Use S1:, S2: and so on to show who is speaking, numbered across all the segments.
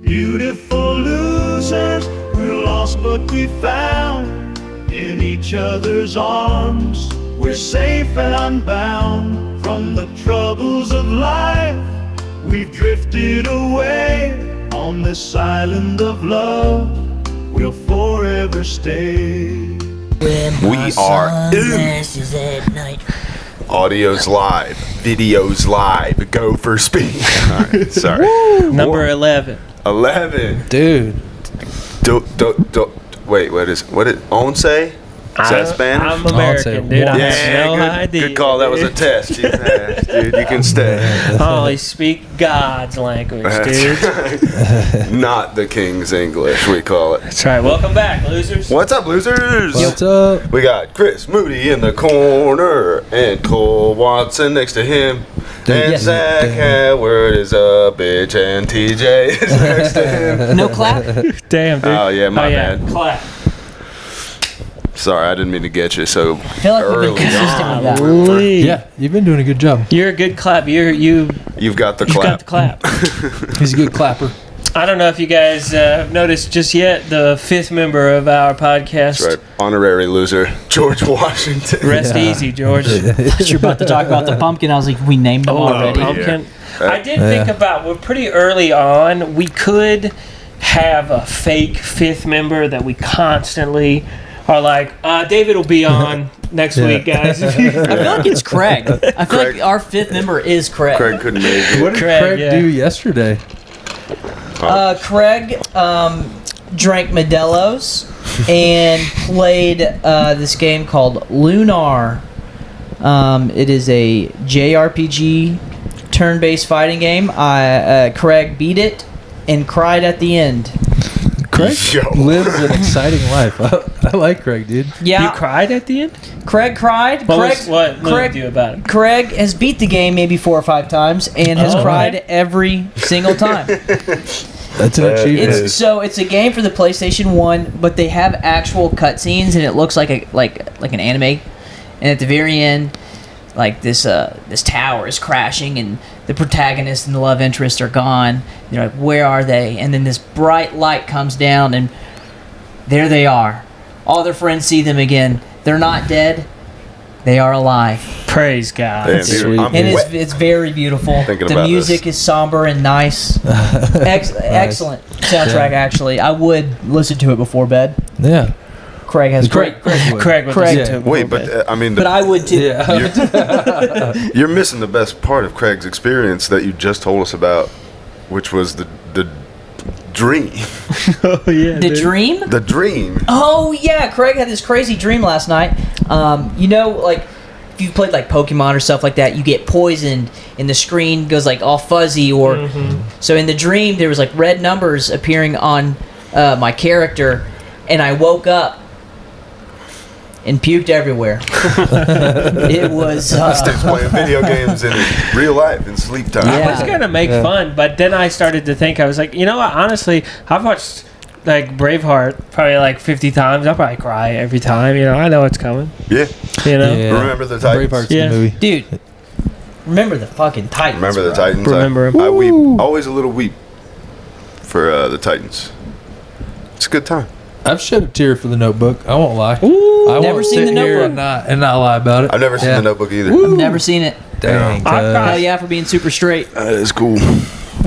S1: Beautiful losers, we're lost but we found. In each other's arms, we're safe and unbound. From the troubles of life, we've drifted away. On this island of love, we'll forever stay.
S2: We are in. Audio's live, video's live. Go for speed. All right, sorry.
S3: Number 11.
S2: 11,
S4: dude.
S2: Wait, what is Once? Is that Spanish?
S3: I'm American, dude. I have no idea.
S2: Good call. That was a test. You passed, dude. You can stay.
S3: Only speak God's language, dude.
S2: Not the King's English, we call it.
S3: That's right. Welcome back, losers.
S2: What's up, losers?
S4: What's up?
S2: We got Chris Moody in the corner and Cole Watson next to him. And Zach Howard is a bitch and TJ is next to him.
S5: No clap?
S3: Damn, dude.
S2: Oh, yeah, my bad.
S3: Clap.
S2: Sorry, I didn't mean to get you so
S5: I feel like we've been consistent with that.
S4: Yeah, you've been doing a good job.
S3: You're a good clap.
S2: You've got the clap.
S3: Got the clap.
S4: He's a good clapper.
S3: I don't know if you guys have noticed just yet, the fifth member of our podcast.
S2: That's right. Honorary loser, George Washington.
S3: Rest easy, George.
S5: You're about to talk about the pumpkin. I was like, we named them already.
S3: Pumpkin. I did think about, we're pretty early on, we could have a fake fifth member that we constantly are like, David will be on next week, guys.
S5: I feel like it's Craig. I feel like our fifth member is Craig.
S2: Craig couldn't make it.
S4: What did Craig do yesterday?
S5: Craig drank Modelo's and played this game called Lunar. It is a JRPG turn-based fighting game. Craig beat it and cried at the end.
S4: Craig lives an exciting life. I like Craig, dude.
S5: Yeah.
S3: You cried at the end?
S5: Craig cried.
S3: What moved you about it?
S5: Craig has beat the game maybe 4 or 5 times and has cried every single time.
S4: That's an achievement.
S5: It's a game for the PlayStation 1, but they have actual cutscenes and it looks like an anime. And at the very end, like this tower is crashing and the protagonist and the love interest are gone. You're like, where are they? And then this bright light comes down and there they are. All their friends see them again. They're not dead. They are alive.
S3: Praise God.
S2: Damn, dude,
S5: And it's very beautiful. The music is somber and nice. Excellent soundtrack, actually. I would listen to it before bed.
S4: Yeah.
S5: Craig has great.
S3: Craig would listen to it.
S2: Wait, but
S5: but I would too.
S4: Yeah.
S2: You're missing the best part of Craig's experience that you just told us about, which was the dream.
S3: Oh yeah.
S5: The dream?
S2: The dream.
S5: Oh yeah, Craig had this crazy dream last night. Like if you've played like Pokemon or stuff like that, you get poisoned and the screen goes like all fuzzy or so in the dream there was like red numbers appearing on my character and I woke up and puked everywhere. It was
S2: Stick's playing video games in real life in sleep time.
S3: I was gonna make fun, but then I started to think, I was like, you know what, honestly, I've watched like Braveheart probably like 50 times. I'll probably cry every time, I know it's coming.
S2: Yeah. Remember the Titans?
S4: Braveheart's the movie.
S5: dude, remember the fucking Titans.
S2: Remember the
S5: bro.
S2: Titans?
S3: Remember him.
S2: I weep. Always a little weep for the Titans. It's a good time.
S4: I've shed a tear for The Notebook. I won't lie.
S5: Never
S4: won't
S5: seen
S4: sit
S5: The
S4: here
S5: Notebook?
S4: and not lie about it.
S2: I've never seen The Notebook either.
S5: I've never seen it.
S4: Dang.
S5: Hell yeah for being super straight.
S2: That is cool.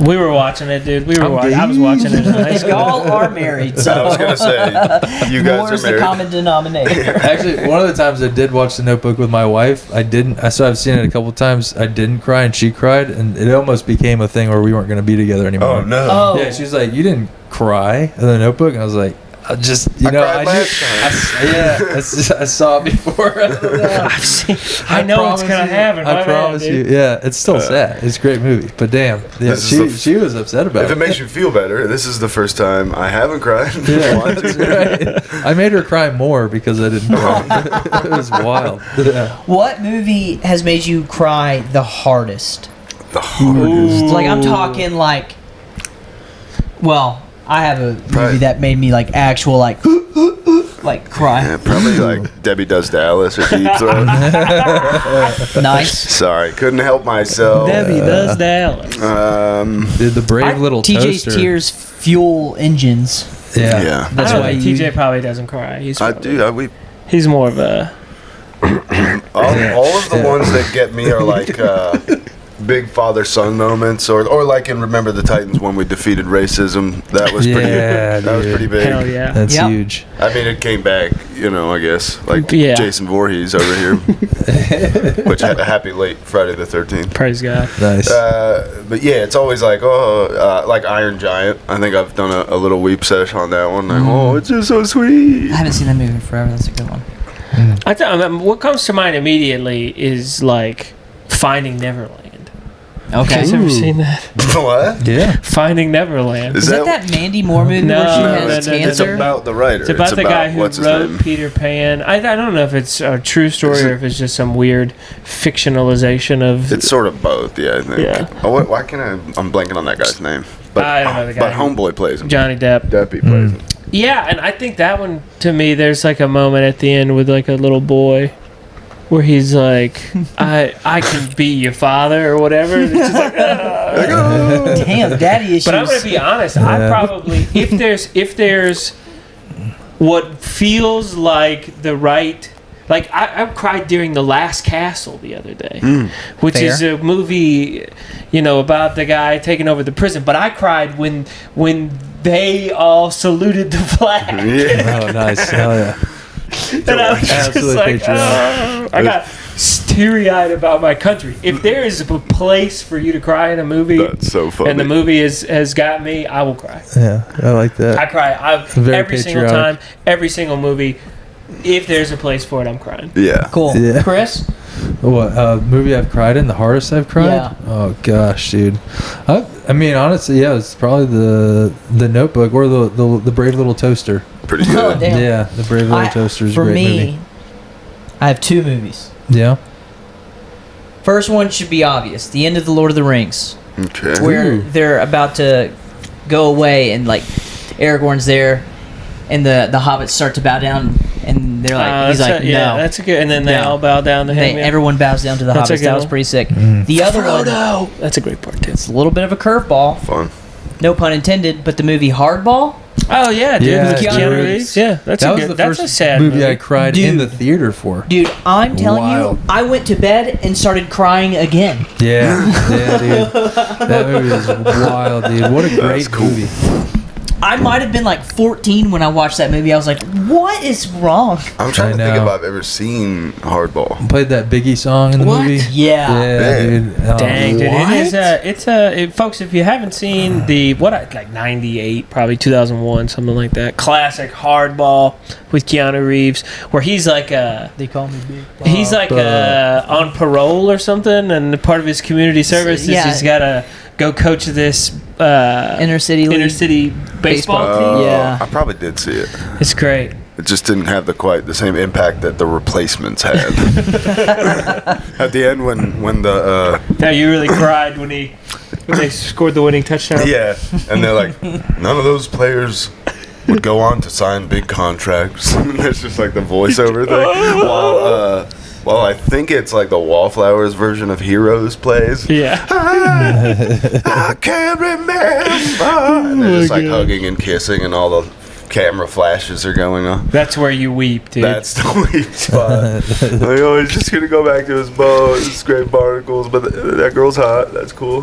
S3: We were watching it, dude. I was watching it in high school.
S5: Y'all are married, so
S2: I was gonna say you guys
S5: more
S2: are
S5: is the
S2: married.
S5: common denominator.
S4: Actually, one of the times I did watch The Notebook with my wife, I didn't. So I've seen it a couple times. I didn't cry, and she cried, and it almost became a thing where we weren't going to be together anymore.
S2: Oh no!
S5: Oh.
S4: Yeah, she was like, "You didn't cry in The Notebook," and I was like, "I just,
S2: I cried last time.
S4: I saw it before.
S3: I know it's gonna happen.
S4: I promise you. Yeah, it's still sad. It's a great movie, but damn, yeah, she was upset about
S2: If it makes you feel better, this is the first time I haven't cried.
S4: Yeah, that's right. I made her cry more because I didn't cry. It was wild. Yeah.
S5: What movie has made you cry the hardest?
S2: The hardest.
S5: Like I'm talking like, well, I have a movie that made me like actual like like cry.
S2: Yeah, probably like Debbie Does Dallas or Deep Throat.
S5: Nice.
S2: Sorry, couldn't help myself.
S3: Debbie does Dallas.
S4: Dude, the brave little
S5: TJ's
S4: toaster.
S5: tears fuel engines.
S4: Yeah.
S2: Yeah.
S5: That's
S3: I don't
S5: why
S3: think
S5: you.
S3: TJ probably doesn't cry. He's more of a.
S2: All of the ones that get me are like big father-son moments, or like in Remember the Titans when we defeated racism. That was pretty.
S4: Yeah,
S2: that was
S4: dude.
S2: pretty big.
S3: Hell yeah.
S4: That's
S5: Yep.
S4: huge.
S2: I mean, it came back, I guess, like
S3: Yeah.
S2: Jason Voorhees over here, which had a happy late Friday the 13th.
S3: Praise God.
S4: Nice.
S2: But yeah, it's always like, like Iron Giant. I think I've done a little weep sesh on that one. Like, oh, it's just so sweet.
S5: I haven't seen that movie in forever. That's a good one.
S3: What comes to mind immediately is like Finding Neverland.
S5: Okay.
S3: Have you ever seen that?
S2: What?
S4: Yeah.
S3: Finding Neverland.
S5: Is that Mandy Moore movie
S3: No,
S5: where she
S3: no,
S5: has
S3: no, no,
S2: It's
S5: cancer?
S2: about the writer.
S3: It's about the guy who
S2: what's his
S3: wrote
S2: name?
S3: Peter Pan. I don't know if it's a true story or if it's just some weird fictionalization of.
S2: It's sort of both, yeah, I think.
S3: Yeah.
S2: Oh, why can't I'm blanking on that guy's name. But,
S3: I don't know the guy.
S2: But Homeboy plays him.
S3: Johnny Depp.
S2: Deppy plays him.
S3: Yeah, and I think that one, to me, there's like a moment at the end with like a little boy where he's like, I can be your father or whatever. And it's just like,
S5: Damn, daddy issues.
S3: But I'm gonna be honest. I probably if there's what feels like the right. Like I cried during The Last Castle the other day, which
S5: Fair.
S3: is a movie, about the guy taking over the prison. But I cried when they all saluted the flag,
S2: Yeah.
S4: Oh, nice. Hell yeah.
S3: and I was just
S4: Absolutely
S3: like,
S4: patriotic.
S3: I got teary-eyed about my country. If there is a place for you to cry in a movie,
S2: That's so funny.
S3: and the movie has got me, I will cry.
S4: Yeah. I like that.
S3: I cry.
S4: Very
S3: Every single
S4: patriotic.
S3: time, every single movie. If there's a place for it, I'm crying.
S2: Yeah.
S5: Cool.
S4: Yeah.
S5: Chris?
S4: What movie I've cried in? The hardest I've cried?
S5: Yeah.
S4: Oh gosh, dude. I mean, honestly, yeah, it's probably the Notebook or the Brave Little Toaster.
S2: Pretty
S5: Oh,
S2: good.
S5: damn.
S4: Yeah, the Brave Little Toaster is a
S5: For
S4: great
S5: me,
S4: movie.
S5: I have two movies.
S4: Yeah.
S5: First one should be obvious. The end of The Lord of the Rings.
S2: Okay.
S5: Where
S4: Ooh.
S5: they're about to go away and like Aragorn's there and the hobbits start to bow down and they're like he's like no.
S3: that's a good. And then they
S5: No.
S3: all bow down to him. yeah.
S5: Everyone bows down to the
S3: That's a
S5: hobbits.
S3: good
S5: That was
S3: one.
S5: pretty sick.
S4: Mm.
S5: The other one,
S3: Frodo. That's a great part too.
S5: it's a little bit of a curveball,
S2: Fun.
S5: no pun intended, but the movie Hardball.
S3: Oh yeah, dude.
S4: Yeah,
S3: with Keanu
S5: dude.
S3: Reeves. Yeah, that's
S4: That
S3: a
S4: was
S3: good.
S4: the
S3: That's a
S4: first
S3: sad
S4: movie I cried in
S5: Dude.
S4: the theater for.
S5: Dude, I'm telling
S4: Wild.
S5: you, I went to bed and started crying again.
S4: Yeah, yeah, dude. That movie is wild, dude. What a great
S2: cool.
S4: movie.
S5: I might have been like 14 when I watched that movie. I was like, what is wrong?
S2: I'm trying to think
S4: know.
S2: if I've ever seen Hardball.
S4: Played that Biggie song in the
S3: What?
S4: movie.
S5: Yeah.
S4: Yeah, dude. Oh,
S3: Dang, dude,
S2: What?
S3: it is folks. If you haven't seen the like '98, probably 2001, something like that, classic Hardball with Keanu Reeves, where he's like
S5: They call me Big.
S3: he's like on parole or something, and part of his community service is
S5: Yeah.
S3: he's got to go coach this
S5: Inner City League.
S3: baseball
S5: Baseball.
S3: team.
S5: Yeah.
S2: I probably did see it.
S3: It's great.
S2: It just didn't have quite the same impact that the replacements had. At the end, when the
S3: Now you really cried when they scored the winning touchdown.
S2: yeah, and they're like, none of those players would go on to sign big contracts. And it's just like the voiceover thing. While I think it's like the Wallflowers version of Heroes plays.
S3: Yeah.
S2: I can't remember. And they're just like hugging and kissing, and all the camera flashes are going on.
S3: That's where you weep, dude.
S2: That's the weak spot. Like, oh, he's just gonna go back to his boat. It's great barnacles, but that girl's hot. That's cool.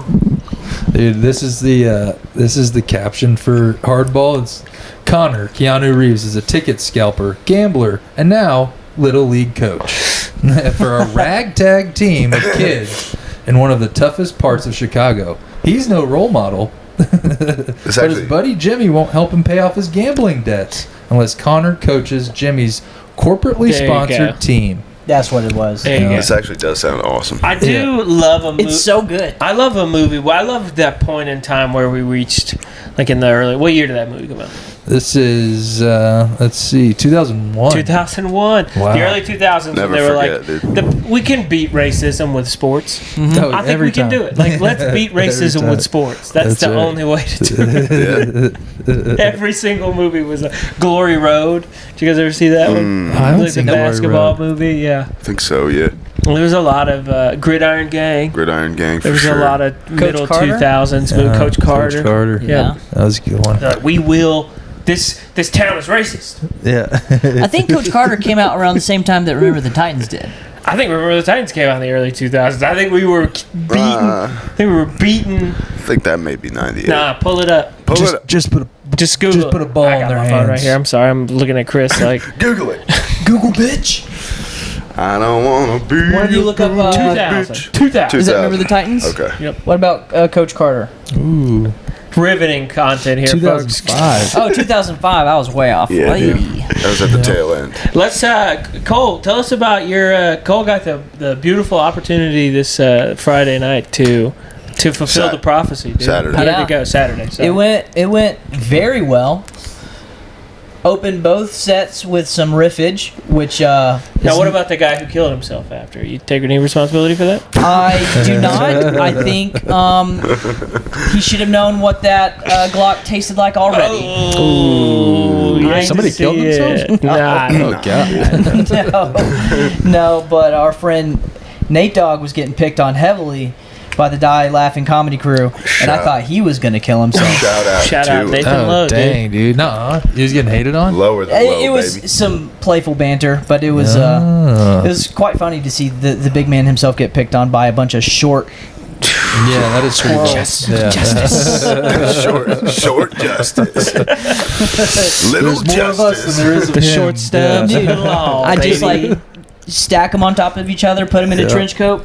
S4: Dude, this is the caption for Hardball. It's Connor Keanu Reeves is a ticket scalper, gambler, and now Little League coach for a ragtag team of kids in one of the toughest parts of Chicago. He's no role model, but his buddy Jimmy won't help him pay off his gambling debts unless Connor coaches Jimmy's corporately
S3: There you go.
S4: sponsored team.
S5: That's what it was.
S3: There you go.
S2: This actually does sound awesome.
S3: I do love a movie.
S5: It's so good.
S3: I love a movie. Well, I love that point in time where we reached, like in the early. What year did that movie come out?
S4: This is let's see, 2001.
S3: 2001.
S4: Wow.
S3: The early 2000s
S2: Never
S3: when they were
S2: forget,
S3: like, we can beat racism with sports.
S4: Oh,
S3: I think
S4: every
S3: we can
S4: time.
S3: do it. Like, let's beat racism
S4: time.
S3: with sports. That's the
S4: right.
S3: only way to do it. Every single movie was a Glory Road. Did you guys ever see that one?
S4: I haven't
S3: Like the
S4: seen Glory
S3: basketball
S4: Road.
S3: movie, yeah.
S2: I think so, yeah.
S3: There was a lot of Gridiron Gang.
S2: Gridiron Gang for
S3: There was
S2: sure.
S3: a lot of middle
S5: Carter?
S3: 2000s movie. Coach Carter.
S4: Coach Carter.
S3: Yeah.
S4: That was a good one.
S3: We will. This town is racist.
S4: Yeah.
S5: I think Coach Carter came out around the same time that Remember the Titans did.
S3: I think Remember the Titans came out in the early 2000s. I think we were beaten. I think we were beaten.
S2: I think that may be 98.
S3: Nah, pull it up.
S2: Pull it up.
S4: Just put a
S3: Just Google.
S4: Just put a ball
S3: I
S4: in
S3: got
S4: their
S3: my phone right
S4: hands.
S3: here. I'm sorry. I'm looking at Chris like
S2: Google it.
S4: Google bitch.
S2: I don't want to be.
S5: Why don't you look up
S3: 2000.
S2: bitch.
S3: 2000.
S5: Is that Remember the Titans?
S2: Okay.
S5: What about Coach Carter?
S4: Ooh.
S3: Riveting content here, folks.
S4: 2005.
S5: Oh, 2005. I was way off.
S2: Yeah,
S5: Hey.
S2: That was at the tail end.
S3: Let's Cole, tell us about your Cole got the beautiful opportunity this Friday night to fulfill the prophecy, dude.
S2: Saturday.
S3: How did
S5: Yeah.
S3: it go? Saturday. So.
S5: It went very well. Opened both sets with some riffage, which
S3: Now, what about the guy who killed himself after? You take any responsibility for that?
S5: I do not. I think he should have known what that Glock tasted like already.
S3: Oh, you hate to
S4: Somebody
S3: see
S4: killed
S3: it.
S4: themselves?
S3: Nah.
S4: Oh god.
S5: No, but our friend Nate Dogg was getting picked on heavily by the Die Laughing comedy crew, and I thought he was going to kill himself.
S3: Shout out,
S2: to
S3: Nathan.
S4: Oh
S3: Low,
S4: dang, dude. Nah, he was getting hated on.
S2: Lower than low,
S5: It was
S2: baby.
S5: some playful banter, but it was
S4: Oh.
S5: it was quite funny to see the big man himself get picked on by a bunch of short.
S4: Yeah, that is true.
S2: Short justice. Little
S4: There's more of us
S2: justice.
S4: than there is of
S3: The
S4: him.
S3: short stuff.
S5: Dude,
S3: Law,
S5: I just
S3: baby.
S5: like stack them on top of each other, put them in a
S4: Yeah.
S5: trench coat.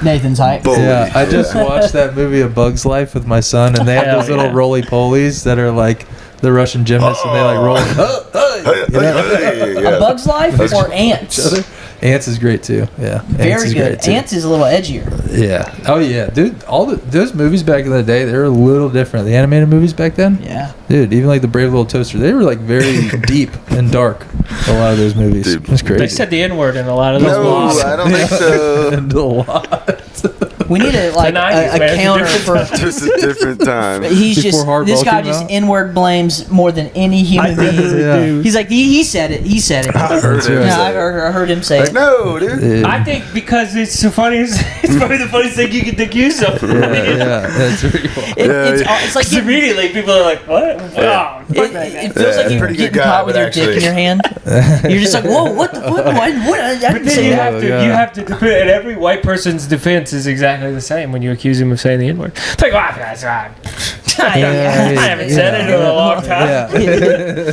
S5: Nathan's height.
S2: Bully.
S4: Yeah, I just watched that movie A Bug's Life with my son, and they have
S3: Hell
S4: those little
S3: yeah.
S4: roly-polies that are like the Russian gymnasts, and they like roll
S2: Hey,
S5: A
S2: yeah.
S5: Bug's Life or Ants?
S4: each other. Ants is great too. Yeah, Ants
S5: Very
S4: is
S5: good.
S4: great, too.
S5: Ants is a little edgier.
S4: Yeah. Oh yeah, dude. Those movies back in the day, they were a little different. The animated movies back then,
S5: Yeah.
S4: dude. Even like the Brave Little Toaster, they were like very deep and dark. A lot of those movies.
S2: Dude.
S4: It's crazy.
S3: They said the N word in a lot of those
S2: No,
S3: laws.
S2: I don't think so.
S4: And a lot.
S5: We need a like
S3: 90s,
S5: a
S3: man.
S5: counter for.
S2: Just a different time.
S5: He's
S4: Before
S5: just
S4: Hardball
S5: this guy
S4: came
S5: just
S4: out?
S5: N-word blames more than any human being.
S4: Yeah.
S5: He's like he said it. He said it.
S2: I heard
S4: That's
S2: him
S4: right.
S5: Yeah,
S2: say
S5: I
S2: it.
S5: heard him say
S2: Like,
S5: it.
S2: no, dude.
S4: Yeah.
S3: I think because it's the funniest. It's probably the funniest thing you can accuse of.
S4: yeah, that's very well.
S5: It's like
S3: Because immediately people are like, "What? Oh, fuck that guy."
S5: it feels
S2: Yeah,
S5: like you're
S2: pretty good
S5: getting
S2: guy,
S5: caught with
S2: but
S5: your dick in
S2: actually-
S5: your hand. You're just like, whoa, what the what? What? I
S3: But
S5: didn't
S3: then
S5: say
S3: you
S5: that.
S3: have to,
S4: yeah.
S3: you have to defend, and every white person's defense is exactly the same when you accuse him of saying the N word. It's like, wow, that's right. I haven't said it in a long time.
S4: Yeah.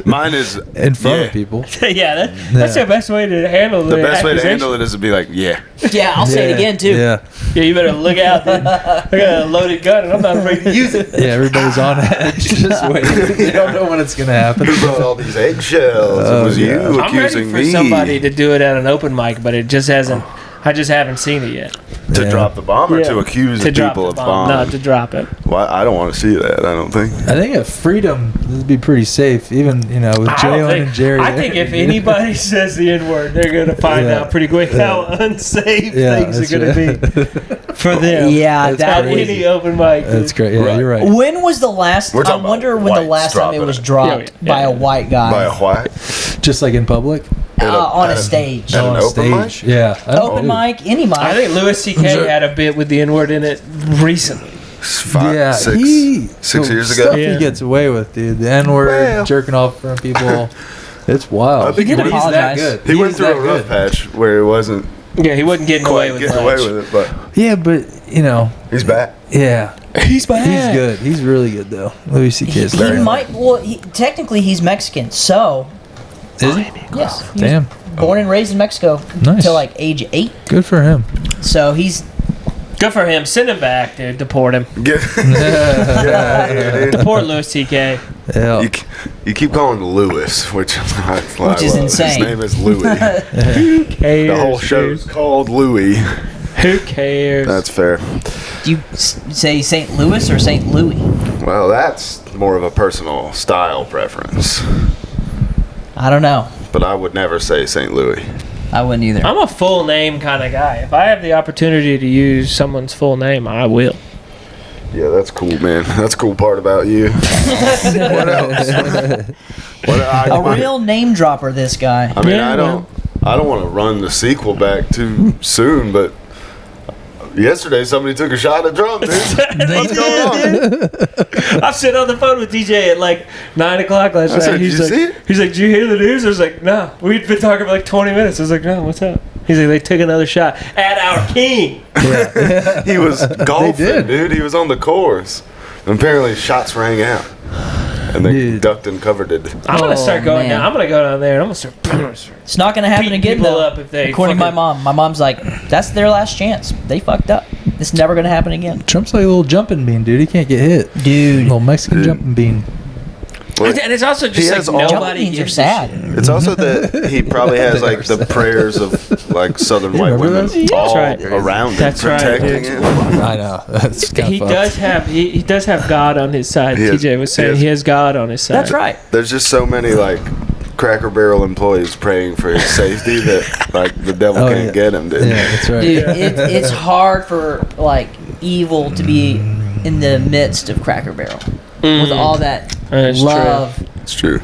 S2: Mine is
S4: In front
S2: Yeah.
S4: of people.
S3: Yeah, that's the best way to handle
S2: the best way to
S3: accusation.
S2: handle it is to be like, yeah.
S5: Yeah, I'll say it
S4: Yeah.
S5: again too.
S4: Yeah.
S3: Yeah, you better look out, dude. I got a loaded gun, and I'm not afraid to use it.
S4: Yeah, everybody's on edge. Just waiting. They don't know when it's going to happen.
S2: Who brought all these eggshells? It was
S4: yeah.
S2: you
S3: I'm ready
S2: accusing
S3: for
S2: me
S3: somebody to do it at an open mic, but it just hasn't. I just haven't seen it yet.
S2: to
S4: Yeah.
S2: drop the bomb or
S3: Yeah.
S2: to accuse
S3: To
S2: the
S3: drop
S2: people
S3: the
S2: of
S3: bomb,
S2: bomb.
S3: not to drop it.
S2: Well, I don't want to see that. I don't think.
S4: I think at Freedom, this would be pretty safe, even, with
S3: I don't
S4: Jalen
S3: think-
S4: and Jerry.
S3: I think if anybody says the N word, they're going to find
S4: Yeah.
S3: out pretty quick how unsafe
S4: Yeah,
S3: things
S4: that's
S3: are going
S4: right.
S3: to be for them.
S5: Yeah,
S4: That's
S5: that
S3: At
S4: crazy.
S3: any open mic.
S4: That's great. Yeah,
S2: Right.
S4: you're right.
S5: When was the last?
S2: We're
S5: I
S2: talking about
S5: wonder when the
S2: whites
S5: last time it
S2: dropping
S5: was
S2: it.
S5: dropped
S3: Yeah,
S5: by a white guy
S2: By a white
S4: Just like in public?
S5: on a
S2: at
S5: stage.
S2: At an
S4: On
S2: open mic?
S4: stage. Yeah. I don't
S5: Open
S4: know.
S5: mic, any mic.
S3: I think Louis C.K. had a bit with the N word in it recently.
S4: Yeah,
S2: Six
S4: the
S2: years
S4: stuff
S2: ago.
S3: Yeah.
S4: he gets away with, dude. The N word,
S2: Well.
S4: jerking off from people. It's wild.
S2: I think
S5: He did
S4: But he's
S5: apologize.
S4: that good.
S2: He went
S4: is
S2: through
S4: that
S2: a rough
S4: good.
S2: patch where he wasn't
S3: Yeah, he wasn't getting away
S2: quite
S3: with
S2: getting
S3: much.
S2: away with it, but
S4: Yeah, but,
S2: he's back.
S4: yeah.
S3: He's bad.
S4: He's good. He's really good, though. Louis C.K. is
S5: He
S4: very
S5: might. Well, technically, he's Mexican, so
S4: Is he?
S5: yes, he was
S4: Damn.
S5: born and raised in Mexico
S4: Nice.
S5: till like age 8.
S4: Good for him.
S5: So he's
S3: Good for him. Send him back, dude. Deport him.
S2: Get yeah, dude.
S3: Deport Louis C.K.
S4: Yeah.
S2: You keep calling him Lewis, which
S5: is insane.
S2: His name is Louis.
S3: Who cares?
S2: The whole show's
S3: dude?
S2: called Louis.
S3: Who cares?
S2: That's fair.
S5: do you say St. Louis or St. Louis?
S2: Well, that's more of a personal style preference.
S5: I don't know.
S2: But I would never say St. Louis.
S5: I wouldn't either.
S3: I'm a full name kind of guy. If I have the opportunity to use someone's full name, I will.
S2: Yeah, that's cool, man. That's a cool part about you. What else?
S5: A real name dropper, this guy.
S2: I mean,
S3: Yeah,
S2: I don't want to run the sequel back too soon, but yesterday somebody took a shot at Trump, dude. What's going on?
S3: I'm sitting on the phone with DJ at like 9 o'clock last
S2: I
S3: night.
S2: said,
S3: He's
S2: "Did you
S3: like,
S2: see it?"
S3: he's like, "Did you hear the news?" I was like, "No." We'd been talking for like 20 minutes. I was like, "No, what's up?" He's like, "They took another shot at our king."
S2: He was golfing,
S4: did.
S2: dude. He was on the course. And apparently shots rang out. And they
S4: Dude.
S2: ducked and covered it.
S3: I'm gonna start going
S5: man.
S3: down. I'm gonna go down there and I'm gonna start.
S5: It's not going to happen
S3: Beating
S5: again,
S3: people
S5: though.
S3: up if they
S5: According to my
S3: fucking-
S5: mom. My mom's like, that's their last chance. They fucked up. It's never going to happen again.
S4: Trump's like a little jumping bean, dude. He can't get hit.
S5: Dude.
S4: Little Mexican
S2: Dude.
S4: jumping bean.
S3: And it's also
S2: He
S3: just
S2: has
S3: like
S2: all-
S3: nobody
S5: Jumping beans are
S3: gives a
S5: sad.
S3: shit.
S2: It's also that he probably has like the prayers of like Southern white
S4: remember
S2: women
S4: those?
S2: all
S3: That's right.
S2: around him,
S3: That's right,
S2: protecting
S3: dude.
S2: him.
S4: I know. That's kinda
S3: He
S4: fucked.
S3: does have he does have God on his side.
S2: He has-
S3: TJ was saying
S2: he has-
S3: he has God on his side.
S5: That's right.
S2: There's just so many like Cracker Barrel employees praying for his safety that like the devil
S4: Oh,
S2: can't
S4: yeah.
S2: get him, dude.
S4: Yeah, that's right.
S5: Dude, it's hard for, like, evil to be in the midst of Cracker Barrel. With all that
S3: That's true.
S5: love
S2: It's true.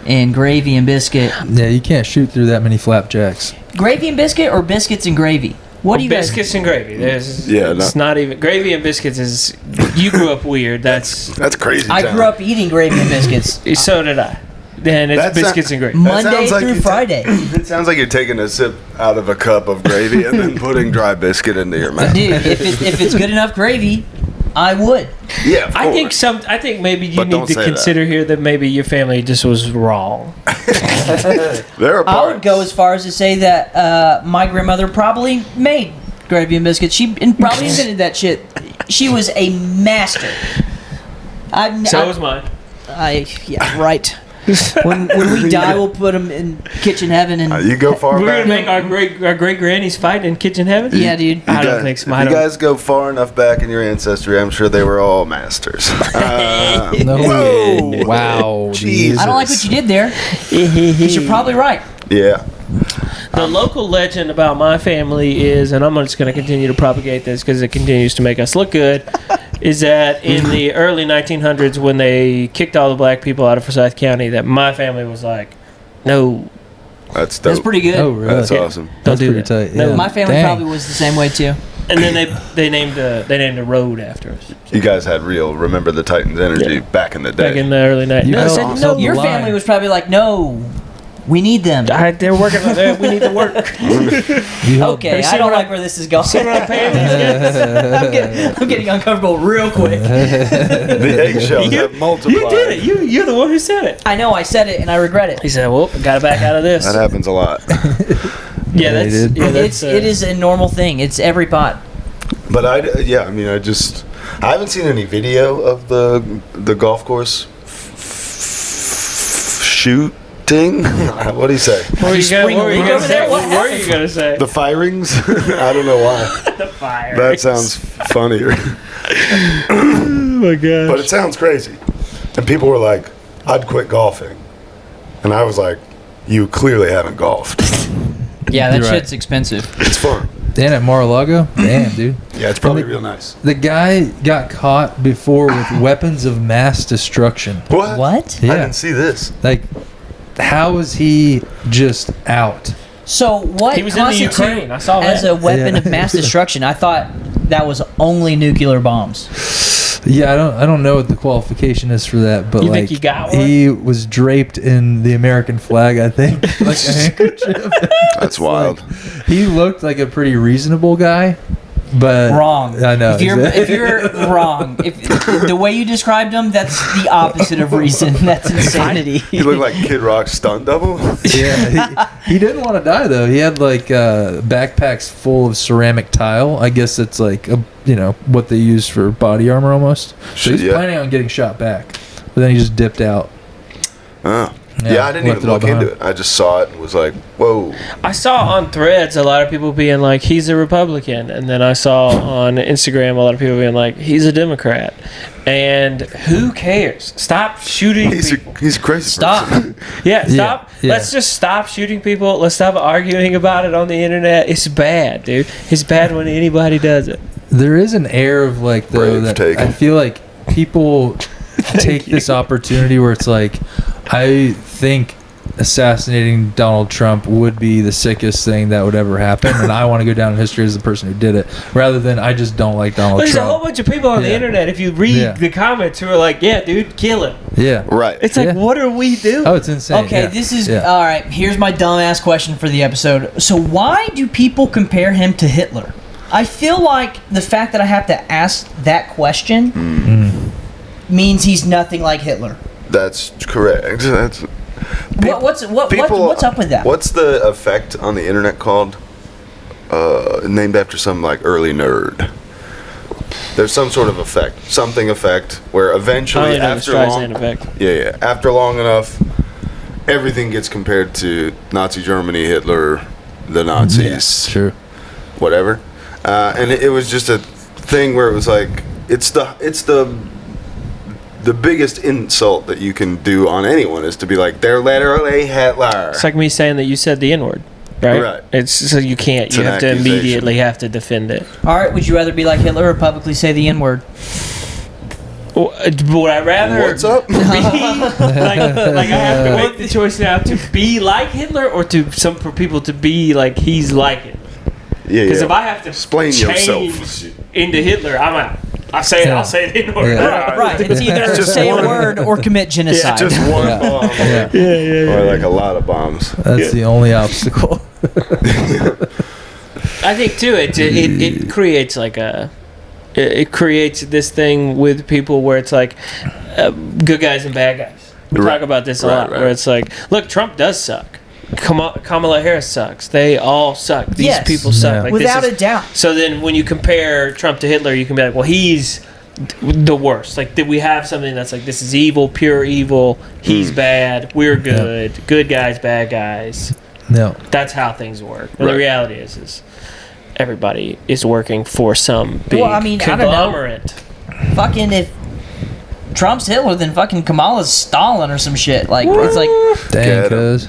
S5: and gravy and biscuit.
S4: Yeah, you can't shoot through that many flapjacks.
S5: Gravy and biscuit or biscuits and gravy? What do you guys...
S3: Biscuits and gravy. There's,
S2: Yeah,
S3: it's not even gravy and biscuits is. You grew up weird. That's
S2: That's crazy.
S5: I
S2: town.
S5: grew up eating gravy and biscuits.
S3: so did I. Then it's
S2: That's
S3: biscuits
S2: not-
S3: and gravy.
S2: That
S5: Monday
S2: sounds like
S5: through
S2: you
S5: Friday.
S2: It sounds like you're taking a sip out of a cup of gravy and then putting dry biscuit into your mouth.
S5: Dude, if it's good enough gravy, I would.
S2: Yeah, of
S3: I think
S2: course.
S3: I think maybe you
S2: But
S3: need
S2: don't
S3: to
S2: say
S3: consider here that maybe your family just was wrong.
S2: There are
S5: I
S2: parts.
S5: would go as far as to say that my grandmother probably made gravy and biscuits. She probably invented that shit. She was a master.
S3: So was mine.
S5: Yeah, right. When we die, we'll put them in kitchen heaven. And
S2: You go far
S3: We're
S2: back.
S3: gonna make our great grannies fight in kitchen heaven.
S5: yeah, dude.
S3: I don't
S2: guys-
S3: think so.
S2: If
S3: I
S2: you
S3: don't.
S2: guys go far enough back in your ancestry, I'm sure they were all masters.
S4: No
S2: Whoa.
S4: way. Wow.
S2: Jesus.
S5: I don't like what you did there. 'Cause you're probably right.
S2: Yeah.
S3: The local legend about my family is, and I'm just going to continue to propagate this because it continues to make us look good, is that in the early 1900s when they kicked all the black people out of Forsyth County, that my family was like, no,
S2: That's dope.
S5: That's pretty good.
S4: Oh, really?
S2: That's
S3: Yeah.
S2: awesome.
S3: don't
S4: That's
S3: do
S4: pretty
S3: that.
S4: tight.
S3: No.
S4: Yeah.
S5: My family
S4: Dang.
S5: probably was the same way too.
S3: And then they named a road after us
S2: You guys had real Remember the Titans energy
S3: Yeah.
S2: back in the day.
S3: back in the early 90s.
S4: You
S3: No, I
S4: held
S3: said,
S4: on.
S3: no,
S4: The
S5: Your
S4: line.
S5: family was probably like, no, we need them.
S3: they're working on that. We need to work.
S4: You held-
S5: Okay,
S3: Have
S5: I
S3: you
S5: don't
S3: seen
S5: like where this is going.
S3: See what I'm paying these guys?
S5: I'm getting uncomfortable real quick.
S2: The eggshells
S3: You-
S2: have multiplied.
S3: You did it. You're the one who said it.
S5: I know I said it and I regret it.
S3: He said, well, got to back out of this.
S2: That happens a lot.
S3: Yeah, that's,
S4: they did.
S3: yeah, that's
S5: It is a normal thing. It's every pot.
S2: But I haven't seen any video of the golf course shooting. What do you say?
S3: What were you gonna,
S5: Spring
S3: what were you
S5: leak
S3: gonna
S5: over
S3: say?
S5: there? What
S3: What were you gonna say?
S2: The firings? I don't know why.
S3: The fire.
S2: That sounds funnier.
S3: Oh my god.
S2: But it sounds crazy. And people were like, I'd quit golfing. And I was like, you clearly haven't golfed.
S5: Yeah, that
S4: You're right.
S5: shit's expensive.
S2: It's fun.
S4: Dan at Mar-a-Lago? Damn, dude.
S2: Yeah, it's probably real nice.
S4: The guy got caught before with weapons of mass destruction.
S2: What?
S5: What?
S2: I
S4: Yeah.
S2: didn't see this.
S4: Like, how is he just out?
S5: So what
S3: He was in the
S5: constitutes
S3: Ukraine. I saw
S5: as
S3: that.
S5: a weapon
S4: Yeah.
S5: of mass destruction? I thought that was only nuclear bombs.
S4: Yeah, I don't know what the qualification is for that, but
S3: You
S4: like
S3: think he got one?
S4: he was draped in the American flag, I think, like a handkerchief.
S2: That's wild.
S4: He looked like a pretty reasonable guy, but
S5: Wrong.
S4: I know.
S5: If you're
S4: exactly.
S5: if you're wrong, if the way you described him, that's the opposite of reason. That's insanity.
S2: He looked like Kid Rock's stunt double.
S4: Yeah, he didn't want to die though. He had like backpacks full of ceramic tile. I guess it's like what they use for body armor almost. So he's
S2: Yeah.
S4: planning on getting shot back, but then he just dipped out.
S2: Oh. Yeah, I didn't
S4: left
S2: even
S4: it all
S2: look into
S4: behind.
S2: it. I just saw it and was like, whoa.
S3: I saw on Threads a lot of people being like, he's a Republican. And then I saw on Instagram a lot of people being like, he's a Democrat. And who cares? Stop shooting people.
S2: He's a crazy
S5: Stop.
S2: person.
S3: Yeah, stop.
S4: Yeah.
S3: Let's just stop shooting people. Let's stop arguing about it on the internet. It's bad, dude. It's bad when anybody does it.
S4: There is an air of like though
S2: Brave
S4: that
S2: take.
S4: I feel like people take this opportunity where it's like I think assassinating Donald Trump would be the sickest thing that would ever happen, and I want to go down in history as the person who did it, rather than I just don't like Donald
S3: There's a
S4: Trump.
S3: whole bunch of people on the
S4: Yeah.
S3: internet, if you read
S4: Yeah.
S3: the comments, who are like, yeah, dude, kill him.
S4: Yeah.
S2: Right.
S3: It's like,
S4: Yeah.
S3: what are we doing?
S4: Oh, it's insane.
S5: Okay,
S4: yeah.
S5: this is
S4: Yeah.
S5: all right. Here's my dumbass question for the episode. So why do people compare him to Hitler? I feel like the fact that I have to ask that question means he's nothing like Hitler.
S2: That's correct. That's
S5: What's up with that?
S2: What's the effect on the internet called? Named after some like early nerd. There's some sort of effect where
S3: I
S2: eventually
S3: only know the
S2: after
S3: Streisand
S2: long,
S3: effect.
S2: yeah, after long enough, everything gets compared to Nazi Germany, Hitler, the Nazis,
S4: Sure.
S2: whatever, and it was just a thing where it was like it's the biggest insult that you can do on anyone is to be like they're literally Hitler.
S3: It's like me saying that you said the N-word, right?
S2: Right.
S3: It's so you can't.
S2: It's
S3: You
S2: an
S3: have to
S2: accusation.
S3: immediately have to defend it.
S5: All right, would you rather be like Hitler or publicly say the N-word?
S3: Would I rather
S2: What's up?
S3: be like I have to make the choice now to be like Hitler or for people to be like he's like Hitler?
S2: Yeah,
S3: Because
S2: yeah.
S3: if I have to
S2: Explain
S3: change
S2: yourself.
S3: into Hitler, I'm out. I say it.
S4: Yeah.
S3: I'll say the N-word.
S4: Yeah.
S5: Right. It's either
S2: Just
S5: say
S2: one.
S5: a word or commit genocide.
S2: Just one
S4: Yeah.
S2: bomb.
S4: Yeah.
S2: Or like a lot of bombs.
S4: That's the only obstacle.
S3: I think too. It creates like it creates this thing with people where it's like good guys and bad guys. We
S2: Right.
S3: talk about this a
S2: Right,
S3: lot,
S2: right.
S3: where it's like, look, Trump does suck. Kamala Harris sucks. They all suck. These
S5: Yes.
S3: people suck.
S4: Yeah.
S3: Like,
S5: Without
S3: this
S5: a
S3: is-
S5: doubt.
S3: So then, when you compare Trump to Hitler, you can be like, well, he's the worst. Like, did we have something that's like, this is evil, pure evil. He's bad. We're good. Good guys, bad guys.
S4: No.
S3: That's how things work. And
S2: Right.
S3: the reality is everybody is working for some big
S5: Well, I mean, I don't know.
S3: conglomerate.
S5: Fucking if Trump's Hitler, then fucking Kamala's Stalin or some shit. Like it's like
S4: Dang,
S2: Get 'em.
S4: cuz.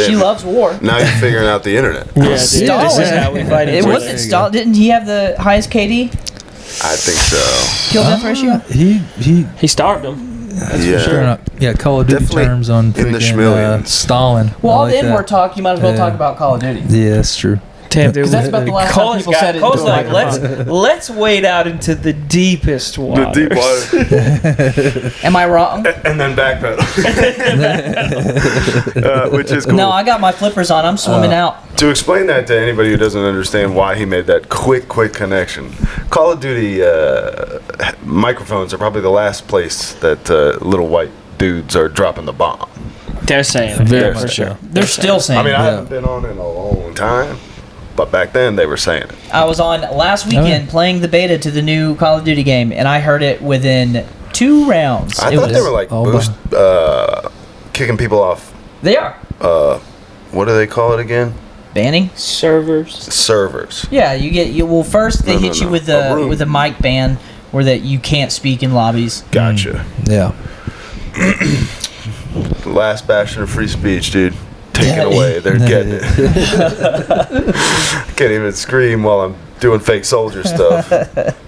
S5: she loves war.
S2: Now you're figuring out the internet.
S3: Yeah, dude, this is
S5: Stalin.
S3: how we fight each
S5: It
S3: other.
S5: wasn't Stalin. Didn't he have the highest KD?
S2: I think so.
S5: Kill death ratio?
S3: He starved him.
S2: Yeah.
S4: Sure enough. Yeah, Call of Duty
S2: Definitely
S4: terms on
S2: in the
S4: freaking
S2: schmillions.
S4: Stalin.
S5: Well,
S4: I
S5: all
S4: like
S5: the N-word
S4: that.
S5: talk, you might as well
S4: Yeah.
S5: talk about Call of Duty.
S4: Yeah, that's true.
S3: Damn, dude.
S5: 'Cause that's about the last time people said it
S3: Cole's
S5: into a
S3: like,
S5: microphone.
S3: let's wade out into the deepest water.
S2: The deep water.
S5: Am I wrong?
S2: And then backpedal. Which is cool.
S5: No, I got my flippers on. I'm swimming out.
S2: To explain that to anybody who doesn't understand why he made that quick connection, Call of Duty microphones are probably the last place that little white dudes are dropping the bomb.
S3: They're saying it,
S4: Very
S3: yeah,
S4: much
S3: for sure.
S4: so.
S5: They're still saying.
S2: I mean, I
S4: Yeah.
S2: haven't been on in a long time, but back then they were saying it.
S5: I was on last weekend playing the beta to the new Call of Duty game, and I heard it within 2 rounds.
S2: I
S5: It
S2: thought
S5: was-
S2: they were like
S4: all
S2: boost, kicking people off.
S5: They are
S2: What do they call it again?
S5: banning.
S3: Servers.
S2: Servers.
S5: Yeah, well first they
S2: No,
S5: hit
S2: no,
S5: you
S2: no.
S5: with
S2: A room.
S5: a mic ban where that you can't speak in lobbies.
S2: Gotcha.
S4: Yeah.
S2: The last bastion of free speech, dude. Take it away. They're getting it. Can't even scream while I'm doing fake soldier stuff.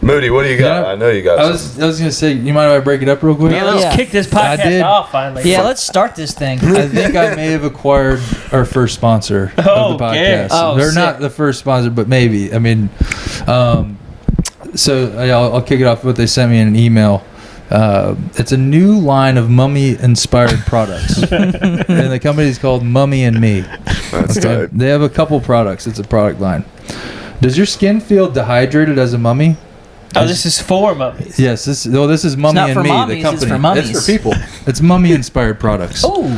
S2: Moody, what do you got?
S4: Yeah.
S2: I know you got
S4: I
S2: something.
S4: was gonna say, you mind if I break it up real quick?
S3: Yeah, let's
S5: Yeah.
S3: kick this
S4: I did.
S3: podcast off finally.
S5: Yeah, let's start this thing.
S4: I think I may have acquired our first sponsor of the
S3: Okay.
S4: podcast.
S5: Oh,
S4: They're
S5: sick.
S4: not the first sponsor, but maybe. I mean, so I'll kick it off with what they sent me in an email. It's a new line of mummy-inspired products, and the company is called Mummy and Me.
S2: That's
S4: Okay?
S2: tight.
S4: They have a couple products. It's a product line. Does your skin feel dehydrated as a mummy?
S3: Oh, this is for mummies.
S4: Yes. This is Mummy
S5: not
S4: and
S5: for
S4: Me,
S5: mommies,
S4: the
S5: it's
S4: company.
S5: for mummies.
S4: It's for people. It's mummy-inspired products.
S5: Oh,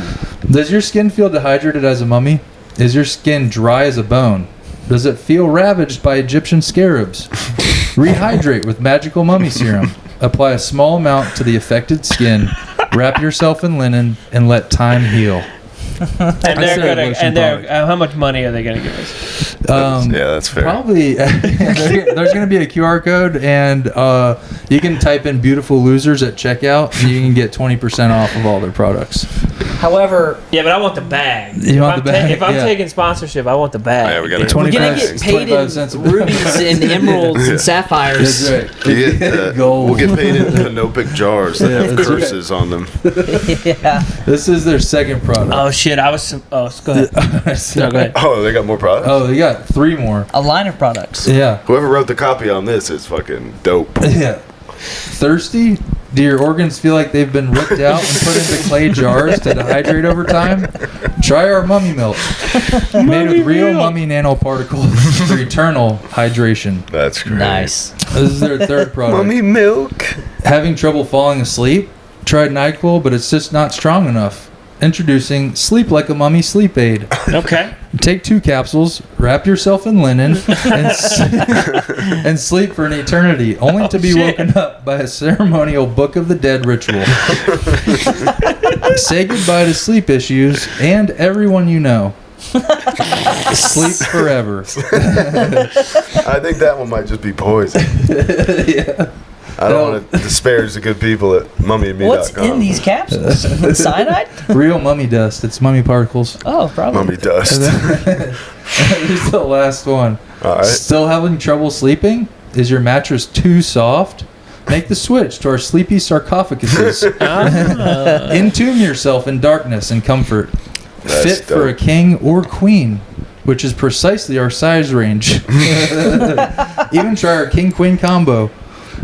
S4: Does your skin feel dehydrated as a mummy? Is your skin dry as a bone? Does it feel ravaged by Egyptian scarabs? Rehydrate with magical mummy serum. Apply a small amount to the affected skin. Wrap yourself in linen and let time heal.
S3: And they're
S4: said
S3: gonna.
S4: lotion
S3: And they're.
S4: product.
S3: How much money are they gonna give us?
S2: Yeah, that's fair.
S4: Probably. There's going to be a QR code, and you can type in "beautiful losers" at checkout, and you can get 20% off of all their products.
S5: However,
S3: Yeah, but I want the bag.
S4: You want the bag?
S3: If I'm
S4: Yeah.
S3: taking sponsorship, I want the bag.
S2: Yeah, we gotta-
S3: dude.
S5: we're gonna
S4: 25
S5: get paid
S4: 25
S5: in
S4: cents a
S5: rubies and emeralds and sapphires.
S4: That's right.
S2: You get,
S4: Gold.
S2: we'll get paid in Panopic jars that have
S4: that's right.
S2: curses on them.
S5: Yeah.
S4: This is their second product.
S3: Oh shit! I was. Oh, go ahead. No, go ahead.
S2: Oh, they got more products?
S4: Oh, they got 3 more.
S5: A line of products.
S4: Yeah.
S2: Whoever wrote the copy on this is fucking dope.
S4: Yeah. Thirsty? Do your organs feel like they've been ripped out and put into clay jars to dehydrate over time? Try our mummy milk. Made with real mummy nanoparticles for eternal hydration.
S2: That's great.
S5: Nice.
S4: This is their third product.
S2: Mummy milk.
S4: Having trouble falling asleep? Tried NyQuil, but it's just not strong enough. Introducing Sleep Like a Mummy Sleep Aid.
S3: Okay.
S4: Take 2 capsules, wrap yourself in linen, and sleep for an eternity, only to be
S3: shit.
S4: woken up by a ceremonial Book of the Dead ritual. Say goodbye to sleep issues and everyone you know. Sleep forever.
S2: I think that one might just be poison.
S4: Yeah.
S2: I don't want to disparage the good people at mummyandme.com.
S5: What's in these capsules? Cyanide?
S4: Real mummy dust. It's mummy particles.
S5: Oh, probably.
S2: Mummy dust.
S4: Here's the last one.
S2: All right.
S4: Still having trouble sleeping? Is your mattress too soft? Make the switch to our sleepy sarcophaguses. Entomb yourself in darkness and comfort.
S2: That's
S4: Fit for a
S2: dope.
S4: king or queen, which is precisely our size range. Even try our king-queen combo.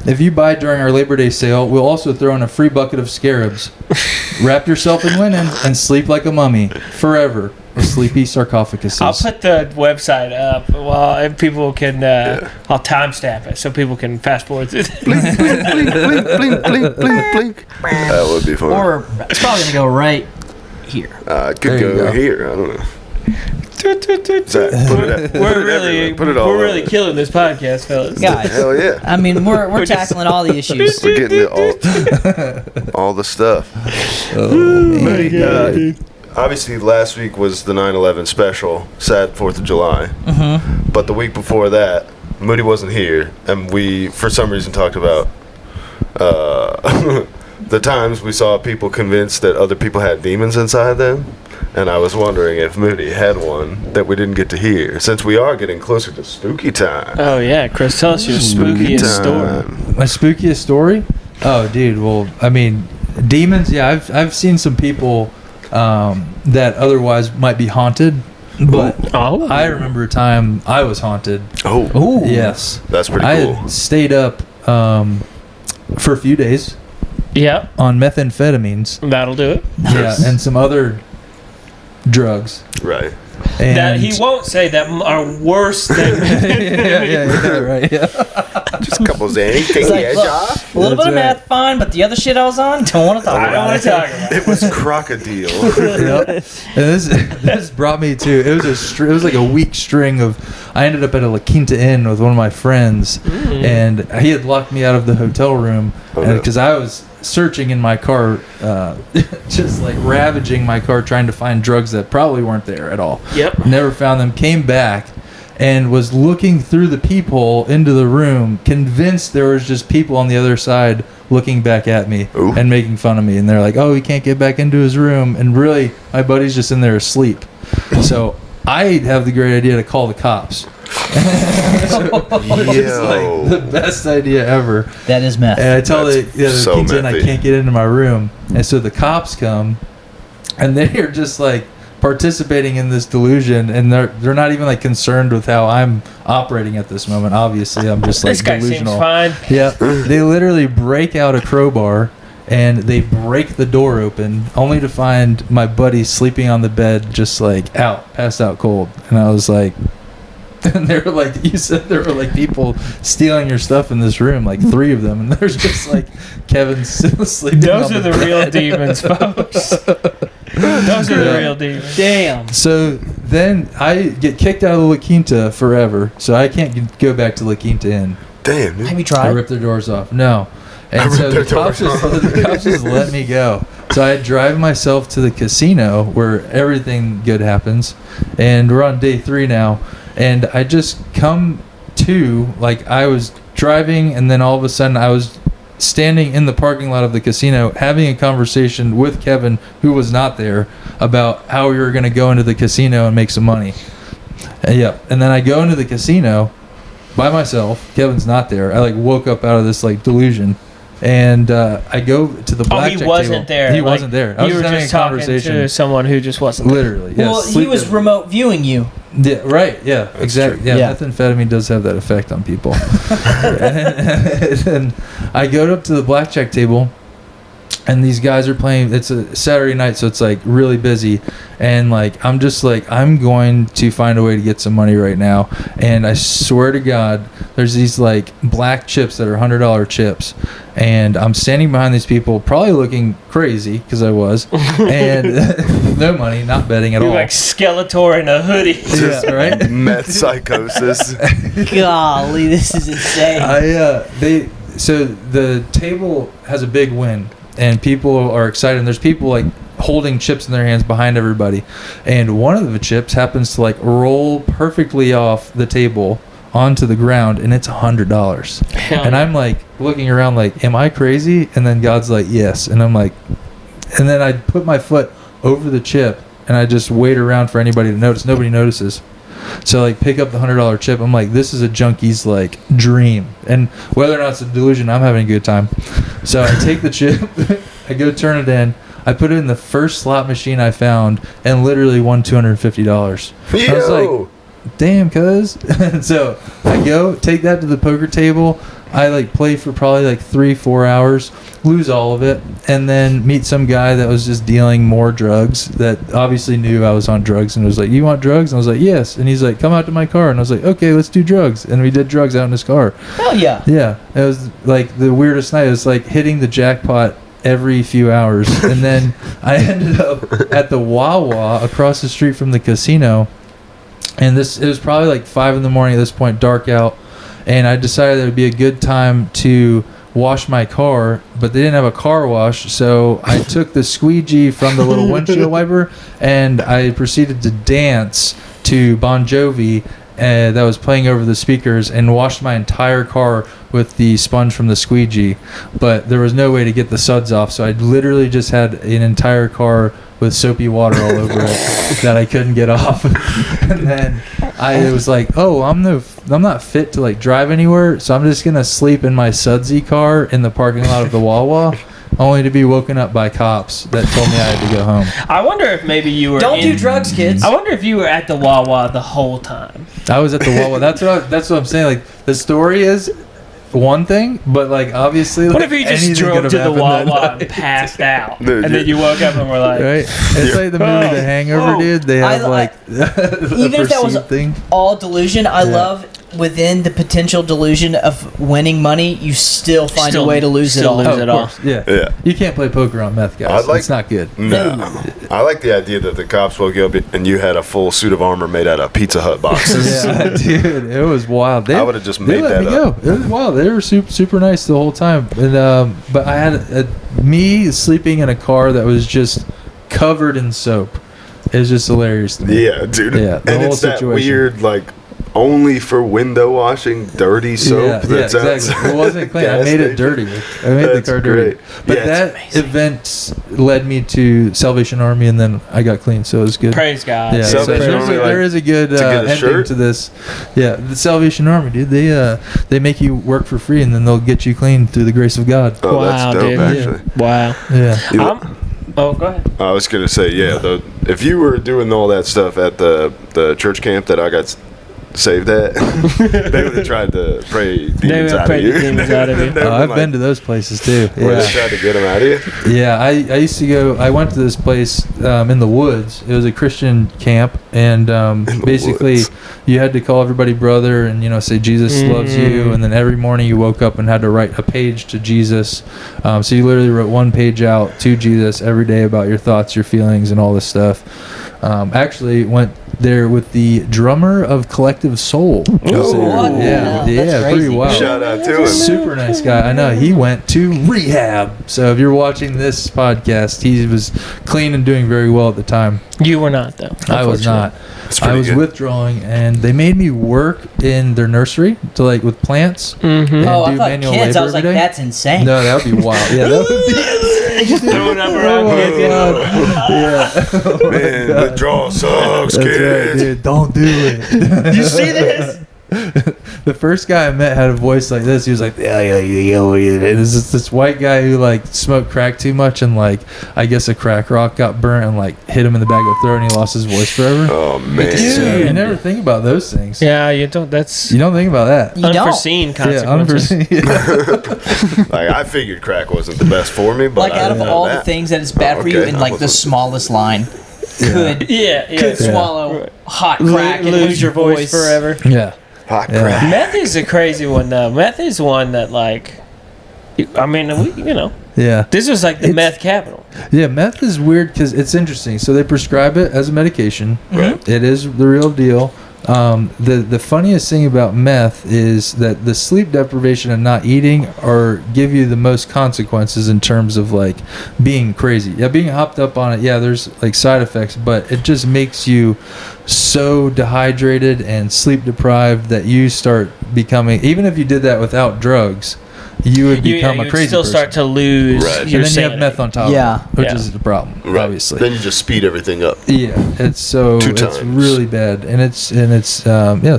S4: If you buy during our Labor Day sale, we'll also throw in a free bucket of scarabs. Wrap yourself in linen and sleep like a mummy forever. With sleepy sarcophaguses.
S3: I'll put the website up. Well, and people can. I'll timestamp it so people can fast forward through.
S2: Blink, blink, blink, blink, blink, blink, blink, blink. That would be fun.
S5: Or it's probably going to go right here.
S2: It
S4: There
S2: could
S4: you
S2: go
S4: go.
S2: here. I don't know. Zach, put it
S3: We're really,
S2: Put it all
S3: we're really
S2: over.
S3: killing this podcast, fellas.
S5: Guys,
S2: Hell yeah.
S5: I mean, we're tackling all the issues.
S2: We're getting it all the stuff. Obviously, last week was the 9/11 special, sad 4th of July.
S5: Mm-hmm.
S2: But the week before that, Moody wasn't here, and we, for some reason, talked about the times we saw people convinced that other people had demons inside them. And I was wondering if Moody had one that we didn't get to hear, since we are getting closer to spooky time.
S3: Oh yeah, Chris, tell us your spookiest story.
S4: My spookiest story? Oh, dude. Well, I mean, demons. Yeah, I've seen some people that otherwise might be haunted, but
S3: Oh.
S4: I remember a time I was haunted.
S2: Oh,
S5: Ooh.
S4: Yes,
S2: that's pretty
S4: I
S2: cool.
S4: had stayed up for a few days
S3: Yeah,
S4: on methamphetamines.
S3: that'll do it.
S4: Yeah, and some other drugs.
S2: Right.
S4: And
S3: That he won't say that are worse than.
S4: yeah, right. Yeah.
S2: Just a couple Zannies. Take
S5: It's
S2: the
S5: like,
S2: edge
S5: look,
S2: off.
S5: a little
S4: That's
S5: bit of
S4: right.
S5: math, fine, but the other shit I was on, don't want to talk
S3: I don't
S5: about
S3: want
S5: it.
S3: to talk about it.
S2: It was crocodile.
S4: Yep. And this brought me to it was like a week string of I ended up at a La Quinta Inn with one of my friends, and he had locked me out of the hotel room
S2: Oh, no.
S4: because I was searching in my car, just like ravaging my car trying to find drugs that probably weren't there at all.
S3: Yep.
S4: Never found them. Came back and was looking through the peephole into the room, convinced there was just people on the other side looking back at me
S2: Ooh.
S4: and making fun of me. And they're like, "Oh, he can't get back into his room." And really, my buddy's just in there asleep. So I have the great idea to call the cops. Which is like the best idea ever.
S5: That is meth.
S4: And I tell
S2: That's
S4: the
S2: so
S4: King's Inn I
S2: methy.
S4: can't get into my room. And so the cops come, and they are just like participating in this delusion, and they're not even like concerned with how I'm operating at this moment. Obviously, I'm just like
S3: This guy
S4: delusional.
S3: seems fine.
S4: Yeah, they literally break out a crowbar and they break the door open, only to find my buddy sleeping on the bed, just like passed out cold. And I was like, and they were like, you said there were like people stealing your stuff in this room, like 3 of them, and there's just like Kevin still sleeping.
S3: Those
S4: on
S3: are the real demons, folks. Those are the real demons.
S5: Damn.
S4: So then I get kicked out of the La Quinta forever, so I can't go back to La Quinta Inn.
S2: Damn, dude.
S5: Have you
S4: I
S5: tried?
S4: ripped their doors off. No. And
S2: I
S4: so
S2: ripped
S4: the
S2: their
S4: cops,
S2: doors off.
S4: the cops just let me go. So I drive myself to the casino where everything good happens, and we're on day 3 now, and I just come to, like, I was driving, and then all of a sudden I was standing in the parking lot of the casino having a conversation with Kevin, who was not there, about how we were going to go into the casino and make some money. And then I go into the casino by myself. Kevin's not there. I like woke up out of this like delusion, and I go to the blackjack table.
S3: He wasn't there.
S4: He wasn't there. I was
S3: you were
S4: having
S3: just
S4: a
S3: talking
S4: conversation.
S3: to someone who just wasn't there.
S4: Literally, yes.
S5: Well, he was remote viewing you.
S4: Yeah, right. Yeah, exactly.
S2: true.
S4: Yeah,
S5: Yeah.
S4: methamphetamine does have that effect on people. and I go up to the blackjack table, and these guys are playing. It's a Saturday night, so it's like really busy, and like I'm just like, I'm going to find a way to get some money right now. And I swear to God, there's these like black chips that are $100 chips, and I'm standing behind these people, probably looking crazy because I was, and no money, not betting at
S3: You're
S4: all.
S3: like Skeletor in a hoodie.
S4: Yeah, right.
S2: Meth psychosis.
S5: Golly, this is insane.
S4: So the table has a big win, and people are excited, and there's people like holding chips in their hands behind everybody, and one of the chips happens to like roll perfectly off the table onto the ground, and it's $100. And I'm like looking around like, am I crazy? And then God's like, yes. And I'm like, and then I put my foot over the chip, and I just wait around for anybody to notice. Nobody notices. So like pick up the $100 chip. I'm like, this is a junkie's like dream, and whether or not it's a delusion, I'm having a good time. So I take the chip, I go turn it in, I put it in the first slot machine I found, and literally won $250. I was like, damn, cuz. And so I go take that to the poker table. I like play for probably like 3-4 hours, lose all of it, and then meet some guy that was just dealing more drugs that obviously knew I was on drugs, and was like, you want drugs? And I was like, yes. And he's like, come out to my car. And I was like, okay, let's do drugs. And we did drugs out in his car.
S5: Hell yeah.
S4: Yeah, it was like the weirdest night. It was like hitting the jackpot every few hours. And then I ended up at the Wawa across the street from the casino, and it was probably like 5 in the morning at this point, dark out, and I decided that it would be a good time to wash my car, but they didn't have a car wash, so I took the squeegee from the little windshield wiper, and I proceeded to dance to Bon Jovi that was playing over the speakers, and washed my entire car with the sponge from the squeegee. But there was no way to get the suds off, so I literally just had an entire car with soapy water all over it that I couldn't get off. And then I was like, oh, I'm not fit to like drive anywhere, so I'm just gonna sleep in my sudsy car in the parking lot of the Wawa, only to be woken up by cops that told me I had to go home.
S3: I wonder if maybe you were.
S5: Don't do drugs, kids.
S3: I wonder if you were at the Wawa the whole time.
S4: I was at the Wawa. That's what I'm saying. Like, the story is one thing, but like obviously,
S3: What
S4: like,
S3: if you just
S4: anything
S3: drove
S4: could
S3: to
S4: have
S3: the
S4: happened that
S3: Wawa and
S4: night.
S3: passed out,
S2: Dude,
S3: and then you woke up and were like,
S4: Right? It's like the movie The Hangover,
S3: Whoa.
S4: dude. They have like
S5: Even if that was
S4: thing.
S5: all delusion, I
S4: Yeah.
S5: love within the potential delusion of winning money, you still find a way to lose it
S3: still
S5: all.
S3: lose
S4: Oh,
S3: it
S4: of
S3: all.
S4: course. Yeah.
S2: Yeah.
S4: You can't play poker on meth, guys.
S2: I'd like-
S4: It's not good.
S2: No. I like the idea that the cops woke you up and you had a full suit of armor made out of Pizza Hut boxes.
S4: Yeah, dude, it was wild.
S2: I would've just
S4: they
S2: made
S4: let
S2: that
S4: me
S2: up.
S4: go. It was wild. They were super nice the whole time. And but I had me sleeping in a car that was just covered in soap. It was just hilarious to me.
S2: Yeah, dude.
S4: Yeah, the
S2: and
S4: whole
S2: it's that
S4: situation.
S2: weird, like, only for window washing, dirty soap.
S4: Yeah,
S2: that's
S4: exactly. It wasn't clean. I
S2: gas
S4: made it
S2: station.
S4: dirty. I made the
S2: That's
S4: car dirty.
S2: great.
S4: But
S2: Yeah,
S4: that event led me to Salvation Army, and then I got clean, so it was good.
S3: Praise God.
S4: Yeah, so
S2: Salvation
S4: there's
S2: Army,
S4: there is a good
S2: to get a
S4: ending
S2: shirt?
S4: to this. Yeah, the Salvation Army, dude. They make you work for free, and then they'll get you clean through the grace of God.
S2: Oh,
S3: Wow,
S2: that's dope,
S3: dude.
S2: actually.
S3: Wow.
S4: Yeah.
S2: You-
S3: Oh, go ahead.
S2: I was gonna say, yeah. If you were doing all that stuff at the church camp that I got saved at, they would have tried to pray demons out of you.
S3: Demons out of you.
S2: They would've,
S4: I've
S2: like,
S4: been to those places too.
S2: where they
S4: Yeah,
S2: tried to get them out of you.
S4: yeah. I used to go. I went to this place in the woods. It was a Christian camp, and basically
S2: woods.
S4: you had to call everybody brother, and say Jesus loves you, and then every morning you woke up and had to write a page to Jesus. So you literally wrote one page out to Jesus every day about your thoughts, your feelings, and all this stuff. Actually went they're with the drummer of Collective Soul.
S5: What?
S4: Yeah,
S5: That's
S4: pretty
S5: crazy.
S4: wild.
S2: Shout out to him.
S4: Super nice guy. I know he went to rehab. So if you're watching this podcast, he was clean and doing very well at the time.
S3: You were not, though.
S4: I was not.
S2: That's
S4: I
S2: pretty
S4: was
S2: good.
S4: withdrawing, and they made me work in their nursery to like with plants.
S3: Mm-hmm.
S4: and
S5: Oh, I
S4: do
S5: thought
S4: manual
S5: kids. I was
S4: labor
S5: like,
S4: every day.
S5: that's insane.
S4: No, that would be wild. Yeah, that would be.
S3: Throwing up around
S4: Oh
S3: kids.
S4: my God. Yeah.
S2: Man, withdrawal sucks,
S4: That's right,
S2: kids.
S4: dude. Don't do it.
S3: You see this?
S4: The first guy I met had a voice like this. He was like, yeah. It was this white guy who like smoked crack too much, and like I guess a crack rock got burnt and like hit him in the back of the throat, and he lost his voice forever.
S2: Oh man.
S4: So you never think about those things.
S3: Yeah, you don't. That's
S4: You don't think about that.
S5: You don't.
S3: unforeseen consequences.
S4: unforeseen.
S2: Like I figured crack wasn't the best for me, but
S5: Like
S2: I
S5: out of
S2: didn't know
S5: all the
S2: that.
S5: things that is bad
S2: Oh,
S5: for you,
S2: okay.
S5: in
S2: I
S5: like the
S2: wasn't-
S5: smallest line, could
S3: Yeah.
S5: swallow hot crack and
S3: lose your voice forever.
S4: Yeah.
S2: Hot
S4: Yeah.
S2: crack.
S3: Meth is a crazy one, though. Meth is one that, like, I mean,
S4: Yeah.
S3: this was like the
S4: It's-
S3: meth capital.
S4: Yeah, meth is weird because it's interesting. So they prescribe it as a medication.
S2: Right.
S4: It is the real deal. The funniest thing about meth is that the sleep deprivation and not eating give you the most consequences in terms of like being crazy. Yeah, being hopped up on it. Yeah, there's like side effects, but it just makes you so dehydrated and sleep deprived that you start becoming. Even if you did that without drugs, you would become a
S3: you'd
S4: crazy
S3: still
S4: person.
S3: start to lose
S2: Right.
S4: And
S3: your
S4: then you have
S3: sanity.
S4: meth on top
S5: Yeah.
S4: of it, which
S3: Yeah.
S4: is the problem,
S2: Right.
S4: obviously.
S2: Then you just speed everything up.
S4: Yeah, it's
S2: Two
S4: it's
S2: times.
S4: really bad, and it's it's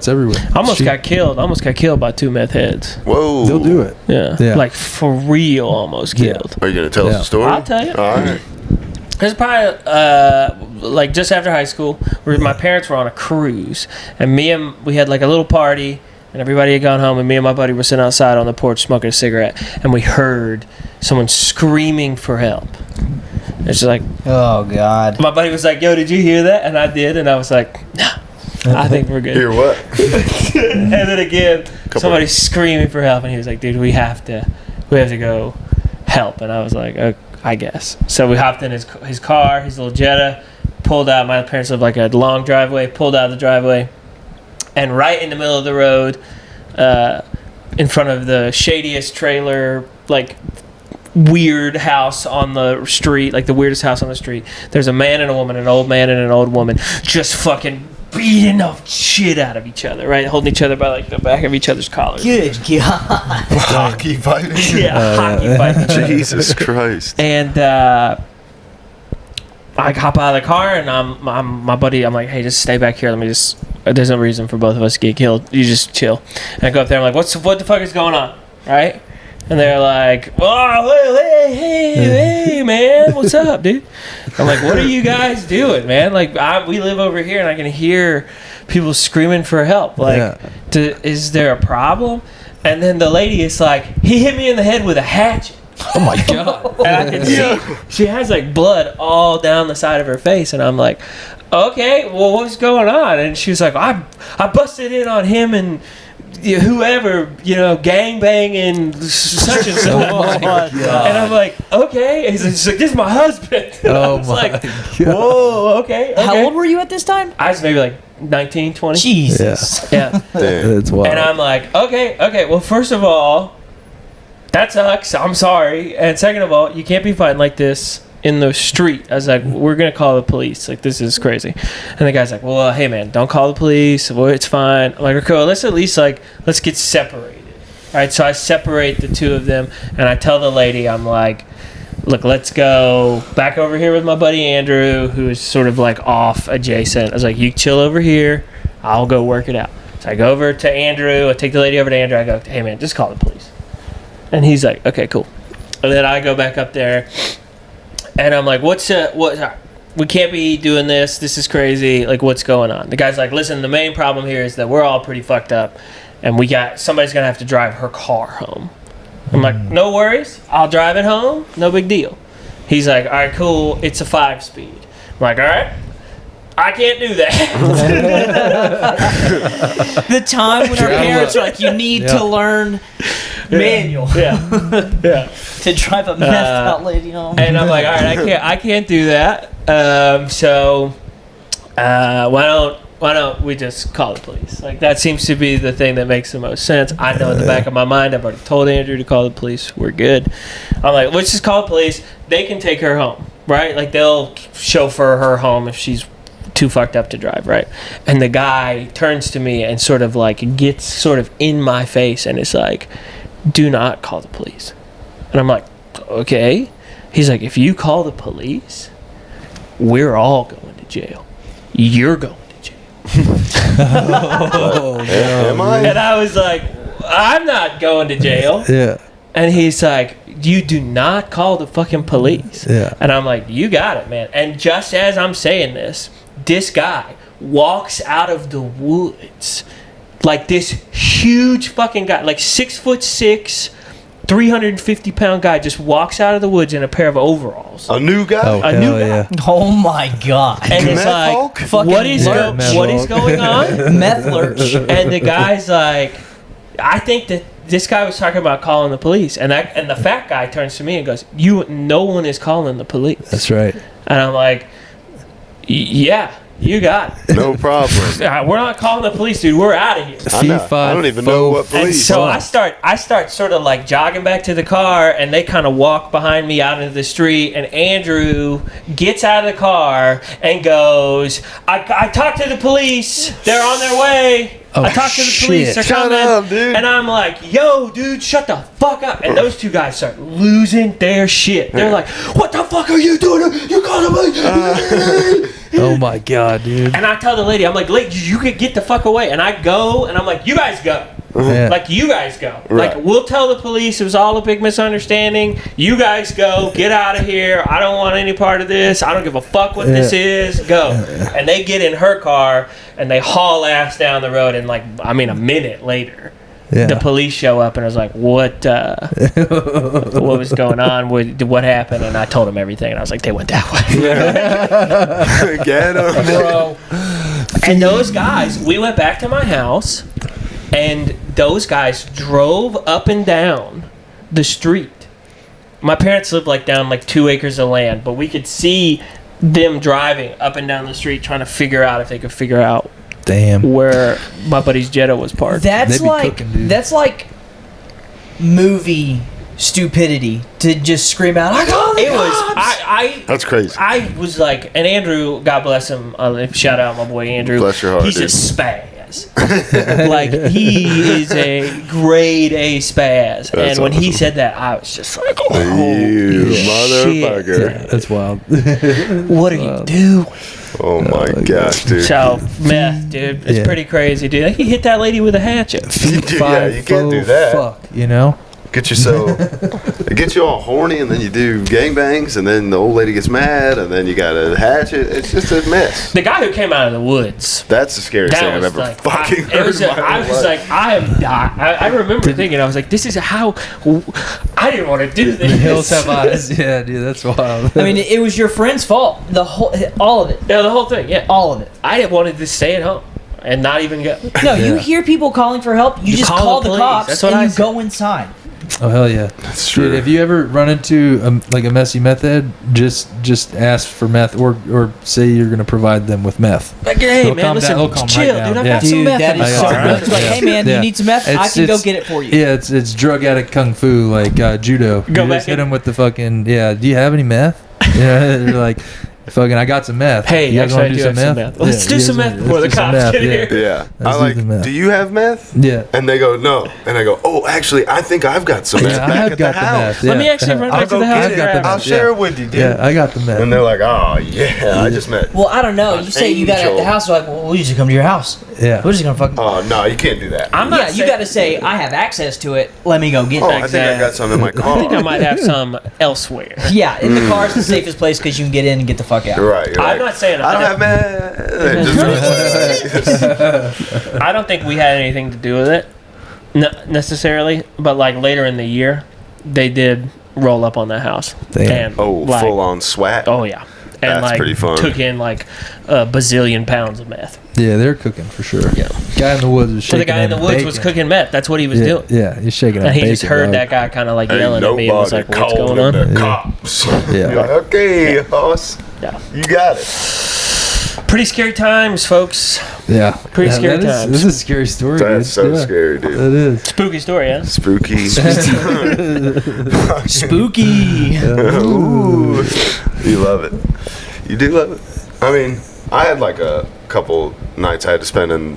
S4: everywhere.
S3: Almost
S4: Shoot,
S3: got killed. Almost got killed by 2 meth heads.
S2: Whoa.
S4: They'll do it.
S3: Yeah.
S4: Yeah.
S3: Like, for real, almost
S4: Yeah.
S3: killed.
S2: Are you gonna tell us
S4: Yeah.
S2: the story?
S3: I'll tell you.
S2: All right.
S3: It's probably like just after high school, where my parents were on a cruise, and we had like a little party, and everybody had gone home, and me and my buddy were sitting outside on the porch smoking a cigarette, and we heard someone screaming for help. It's just like,
S5: Oh God.
S3: my buddy was like, "Yo, did you hear that?" And I did, and I was like, "No, I think we're good."
S2: Hear what?
S3: And then again, somebody screaming for help, and he was like, "Dude, we have to go help." And I was like, "I guess." So we hopped in his car, his little Jetta, pulled out. My parents lived like a long driveway. Pulled out of the driveway, and right in the middle of the road, in front of the shadiest trailer, like weird house on the street, like the weirdest house on the street, there's a man and a woman, an old man and an old woman, just fucking beating the shit out of each other, right? Holding each other by like the back of each other's collars.
S5: Good God.
S2: Hockey fighting.
S3: Yeah, hockey fighting.
S2: Jesus Christ.
S3: And I hop out of the car, and my buddy, I'm like, "Hey, just stay back here. There's no reason for both of us to get killed. You just chill." And I go up there, I'm like, what the fuck is going on? Right? And they're like, "Oh, hey, man, what's up, dude?" I'm like, "What are you guys doing, man? Like, we live over here, and I can hear people screaming for help. Like,
S4: Yeah.
S3: is there a problem?" And then the lady is like, "He hit me in the head with a hatchet."
S4: Oh my god!
S3: And I can see she has like blood all down the side of her face, and I'm like, "Okay, well, what's going on?" And she was like, I busted in on him and whoever, gang banging such and so."
S4: Oh my god!
S3: And I'm like, "Okay." And he's like, "This is my husband." And I
S4: Oh
S3: was
S4: my
S3: like,
S4: god!
S3: "Whoa, okay."
S5: How old were you at this time?
S3: I was maybe like 19, 20.
S5: Jesus.
S3: Yeah.
S2: Damn.
S4: It's wild.
S3: And I'm like, okay. Well, first of all, that sucks. I'm sorry. And second of all, you can't be fighting like this in the street. I was like, we're gonna call the police. Like, this is crazy. And the guy's like, well, hey man, don't call the police. Well, it's fine. I'm like, okay, well, let's at least let's get separated. All right. So I separate the two of them, and I tell the lady, I'm like, look, let's go back over here with my buddy Andrew, who is sort of like off adjacent. I was like, you chill over here. I'll go work it out. So I go over to Andrew. I take the lady over to Andrew. I go, hey man, just call the police. And he's like, okay, cool. And then I go back up there, and I'm like, what? We can't be doing this. This is crazy. Like, what's going on? The guy's like, listen, the main problem here is that we're all pretty fucked up, and somebody's gonna have to drive her car home. I'm like, no worries. I'll drive it home. No big deal. He's like, all right, cool. It's a 5-speed. I'm like, all right. I can't do that.
S5: The time when our parents are like, you need to learn manual
S3: Yeah.
S5: to drive a meth out lady home.
S3: And I'm like, all right, I can't do that. So why why don't we just call the police? Like, that seems to be the thing that makes the most sense. I know in the back of my mind, I've already told Andrew to call the police. We're good. I'm like, let's just call the police. They can take her home, right? Like, they'll chauffeur her home if she's too fucked up to drive, right? And the guy turns to me and sort of like gets sort of in my face and is like, do not call the police. And I'm like, okay. He's like, if you call the police, we're all going to jail. You're going to jail.
S2: Am I?
S3: And I was like, I'm not going to jail.
S4: Yeah.
S3: And he's like, you do not call the fucking police.
S4: Yeah.
S3: And I'm like, you got it, man. And just as I'm saying this guy walks out of the woods. Like this huge fucking guy, like 6'6", 350-pound guy just walks out of the woods in a pair of overalls.
S2: A new guy?
S4: Oh,
S3: A new
S4: hell
S3: guy.
S4: yeah.
S5: Oh my god.
S3: And it's
S2: Meth
S3: like,
S2: Hulk?
S5: Fucking
S3: what is
S5: lurch.
S3: what is going on?
S5: Meth lurch.
S3: And the guy's like, I think that this guy was talking about calling the police, and the fat guy turns to me and goes, no one is calling the police.
S4: That's right.
S3: And I'm like, yeah, you got it.
S2: No problem.
S3: We're not calling the police, dude. We're out of here.
S2: I know. I don't even know what
S3: And
S2: police.
S3: so I start sort of like jogging back to the car, and they kind of walk behind me out into the street, and Andrew gets out of the car and goes, I talked to the police. They're on their way.
S4: Oh,
S3: I talked to the police.
S4: shit.
S3: They're
S2: Shut
S3: coming.
S2: up, dude.
S3: And I'm like, yo, dude, shut the fuck up. And those two guys start losing their shit. They're like, what the fuck are you doing? You calling me?
S4: Oh my god, dude.
S3: And I tell the lady, I'm like, lady, you can get the fuck away. And I go, and I'm like, you guys go.
S4: Yeah.
S3: Like, you guys go.
S2: Right.
S3: Like, we'll tell the police it was all a big misunderstanding. You guys go. Get out of here. I don't want any part of this. I don't give a fuck what this is. Go. And they get in her car, and they haul ass down the road. And, like, I mean, a minute later,
S4: Yeah.
S3: the police show up, and I was like, what was going on? What happened? And I told them everything. And I was like, they went that way.
S2: Get him.
S3: Bro. And those guys, we went back to my house, and those guys drove up and down the street. My parents lived like down like 2 acres of land, but we could see them driving up and down the street trying to figure out if they could figure out
S4: Damn.
S3: where my buddy's Jetta was parked.
S5: That's
S4: They be
S5: like
S4: cooking, dude.
S5: that's like movie stupidity to just scream out. I got
S3: It was
S2: That's crazy.
S3: I was like, and Andrew, God bless him, shout out my boy Andrew.
S2: Bless your heart,
S3: He's
S2: dude.
S3: a spaz. Like, he is a grade A spaz.
S2: That's
S3: and when he
S2: awesome.
S3: said that, I was just like, oh,
S2: You
S3: shit.
S2: motherfucker.
S4: That's wild.
S3: What are you doing?
S2: Oh my gosh, dude.
S3: So, meth, dude. It's
S4: Yeah.
S3: pretty crazy, dude. He hit that lady with a hatchet.
S2: Yeah, you can't do that.
S4: Fuck, you know?
S2: Get you it gets you all horny, and then you do gangbangs, and then the old lady gets mad, and then you got a hatchet. It's just a mess.
S3: The guy who came out of the woods.
S2: That's the scariest thing I've ever fucking heard in my
S3: I
S2: whole
S3: was
S2: life.
S3: like, I am dying. I remember thinking, I was like, this is how I didn't want to do this.
S4: The hills have eyes. Yeah, dude, that's wild.
S5: I mean, it was your friend's fault. All of it.
S3: Yeah, the whole thing. Yeah,
S5: All of it.
S3: I wanted to stay at home and not even go.
S5: No, you
S4: Yeah.
S5: hear people calling for help. You just
S3: call
S5: call
S3: the
S5: the
S3: police.
S5: cops
S3: That's what
S5: and
S3: I
S5: you
S3: said.
S5: go inside.
S4: Oh hell yeah,
S2: That's true.
S4: Dude, have you ever run into like a messy meth head? Just ask for meth, or say you're gonna provide them with meth.
S3: Like, hey,
S4: He'll
S3: man,
S4: calm
S3: listen,
S4: down. He'll calm
S3: chill,
S4: right
S3: dude.
S4: down.
S3: I
S4: Yeah.
S3: got some
S5: Dude,
S3: meth.
S5: that
S3: in my
S5: is
S4: I
S5: so
S4: got
S3: car.
S4: it.
S5: good. It's like,
S4: Yeah.
S5: hey man,
S4: Yeah.
S5: you need some meth? I can go get it for you.
S4: Yeah, it's drug addict kung fu, like judo.
S3: Go
S4: You
S3: back
S4: just hit
S3: in.
S4: them with the fucking Do you have any meth? Yeah, they're like, fucking, I got some meth.
S3: Hey,
S4: you guys
S3: actually,
S4: want
S3: I
S4: to
S3: do
S4: do
S3: have
S4: some
S3: some
S4: meth?
S3: meth. Let's do
S4: you
S3: some
S4: guys
S3: meth
S4: want-
S3: before
S4: let's
S3: the
S4: do some
S3: cops
S4: meth,
S3: get here.
S2: Yeah.
S4: Let's
S2: I
S4: do
S2: like,
S4: the meth.
S2: do you have meth?
S4: Yeah.
S2: And they go, no. And I go, oh, actually, I think I've got some meth
S4: Yeah, I
S2: back
S4: have
S2: at
S4: got
S2: the
S4: the
S2: house.
S4: meth.
S3: Let me
S4: Yeah.
S3: actually run
S2: I'll
S3: back to
S2: go
S3: the house
S2: get
S3: and
S2: it.
S3: grab
S2: I'll
S3: it.
S2: share it with you, dude.
S4: Yeah, I got the meth.
S2: And they're like, oh, yeah, I just met.
S5: Well, I don't know. You say you got it at the
S2: Angel.
S5: house. They're like, well, we usually come to your house.
S4: Yeah.
S5: We're just gonna fucking.
S2: Oh, no, you can't do that.
S3: I'm not
S5: Yeah, you
S3: saying-
S5: got to say I have access to it. Let me go get
S2: Oh,
S5: it.
S2: I think I got some in my car.
S3: I think I might have some elsewhere.
S5: Yeah, in the car is the safest place because you can get in and get the fuck out.
S2: You're right. You're
S3: I'm
S2: right.
S3: not saying
S2: I don't have meth.
S3: I don't think we had anything to do with it necessarily, but like later in the year, they did roll up on that house.
S4: Damn.
S3: And
S2: Oh,
S3: like,
S2: full on swat.
S3: Oh yeah, and
S2: That's
S3: like
S2: pretty fun.
S3: took in like a bazillion pounds of meth.
S4: Yeah, they're cooking for sure.
S3: Yeah.
S4: Guy in the woods was
S3: So
S4: shaking.
S3: the guy in the
S4: that
S3: woods was
S4: bacon.
S3: cooking meth. That's what he was
S4: Yeah,
S3: doing.
S4: yeah, he's shaking.
S3: And
S4: that
S3: he just
S4: bacon,
S3: heard
S4: dog.
S3: that guy kind of like
S2: Ain't
S3: yelling at me and was like,
S2: nobody
S3: "What's
S2: calling
S3: going on?"
S2: the cops.
S4: Yeah.
S2: You're like, okay, boss,
S3: Yeah.
S2: you got it.
S3: Pretty scary times, folks.
S4: Yeah.
S3: Pretty scary
S4: that is-
S3: times.
S4: This is a scary story.
S2: That's
S4: dude.
S2: so
S4: Yeah,
S2: scary, dude.
S4: It is.
S3: Spooky story, huh?
S2: Spooky.
S5: Spooky.
S2: Ooh. You love it. You do love it. I mean, I had like a couple nights I had to spend in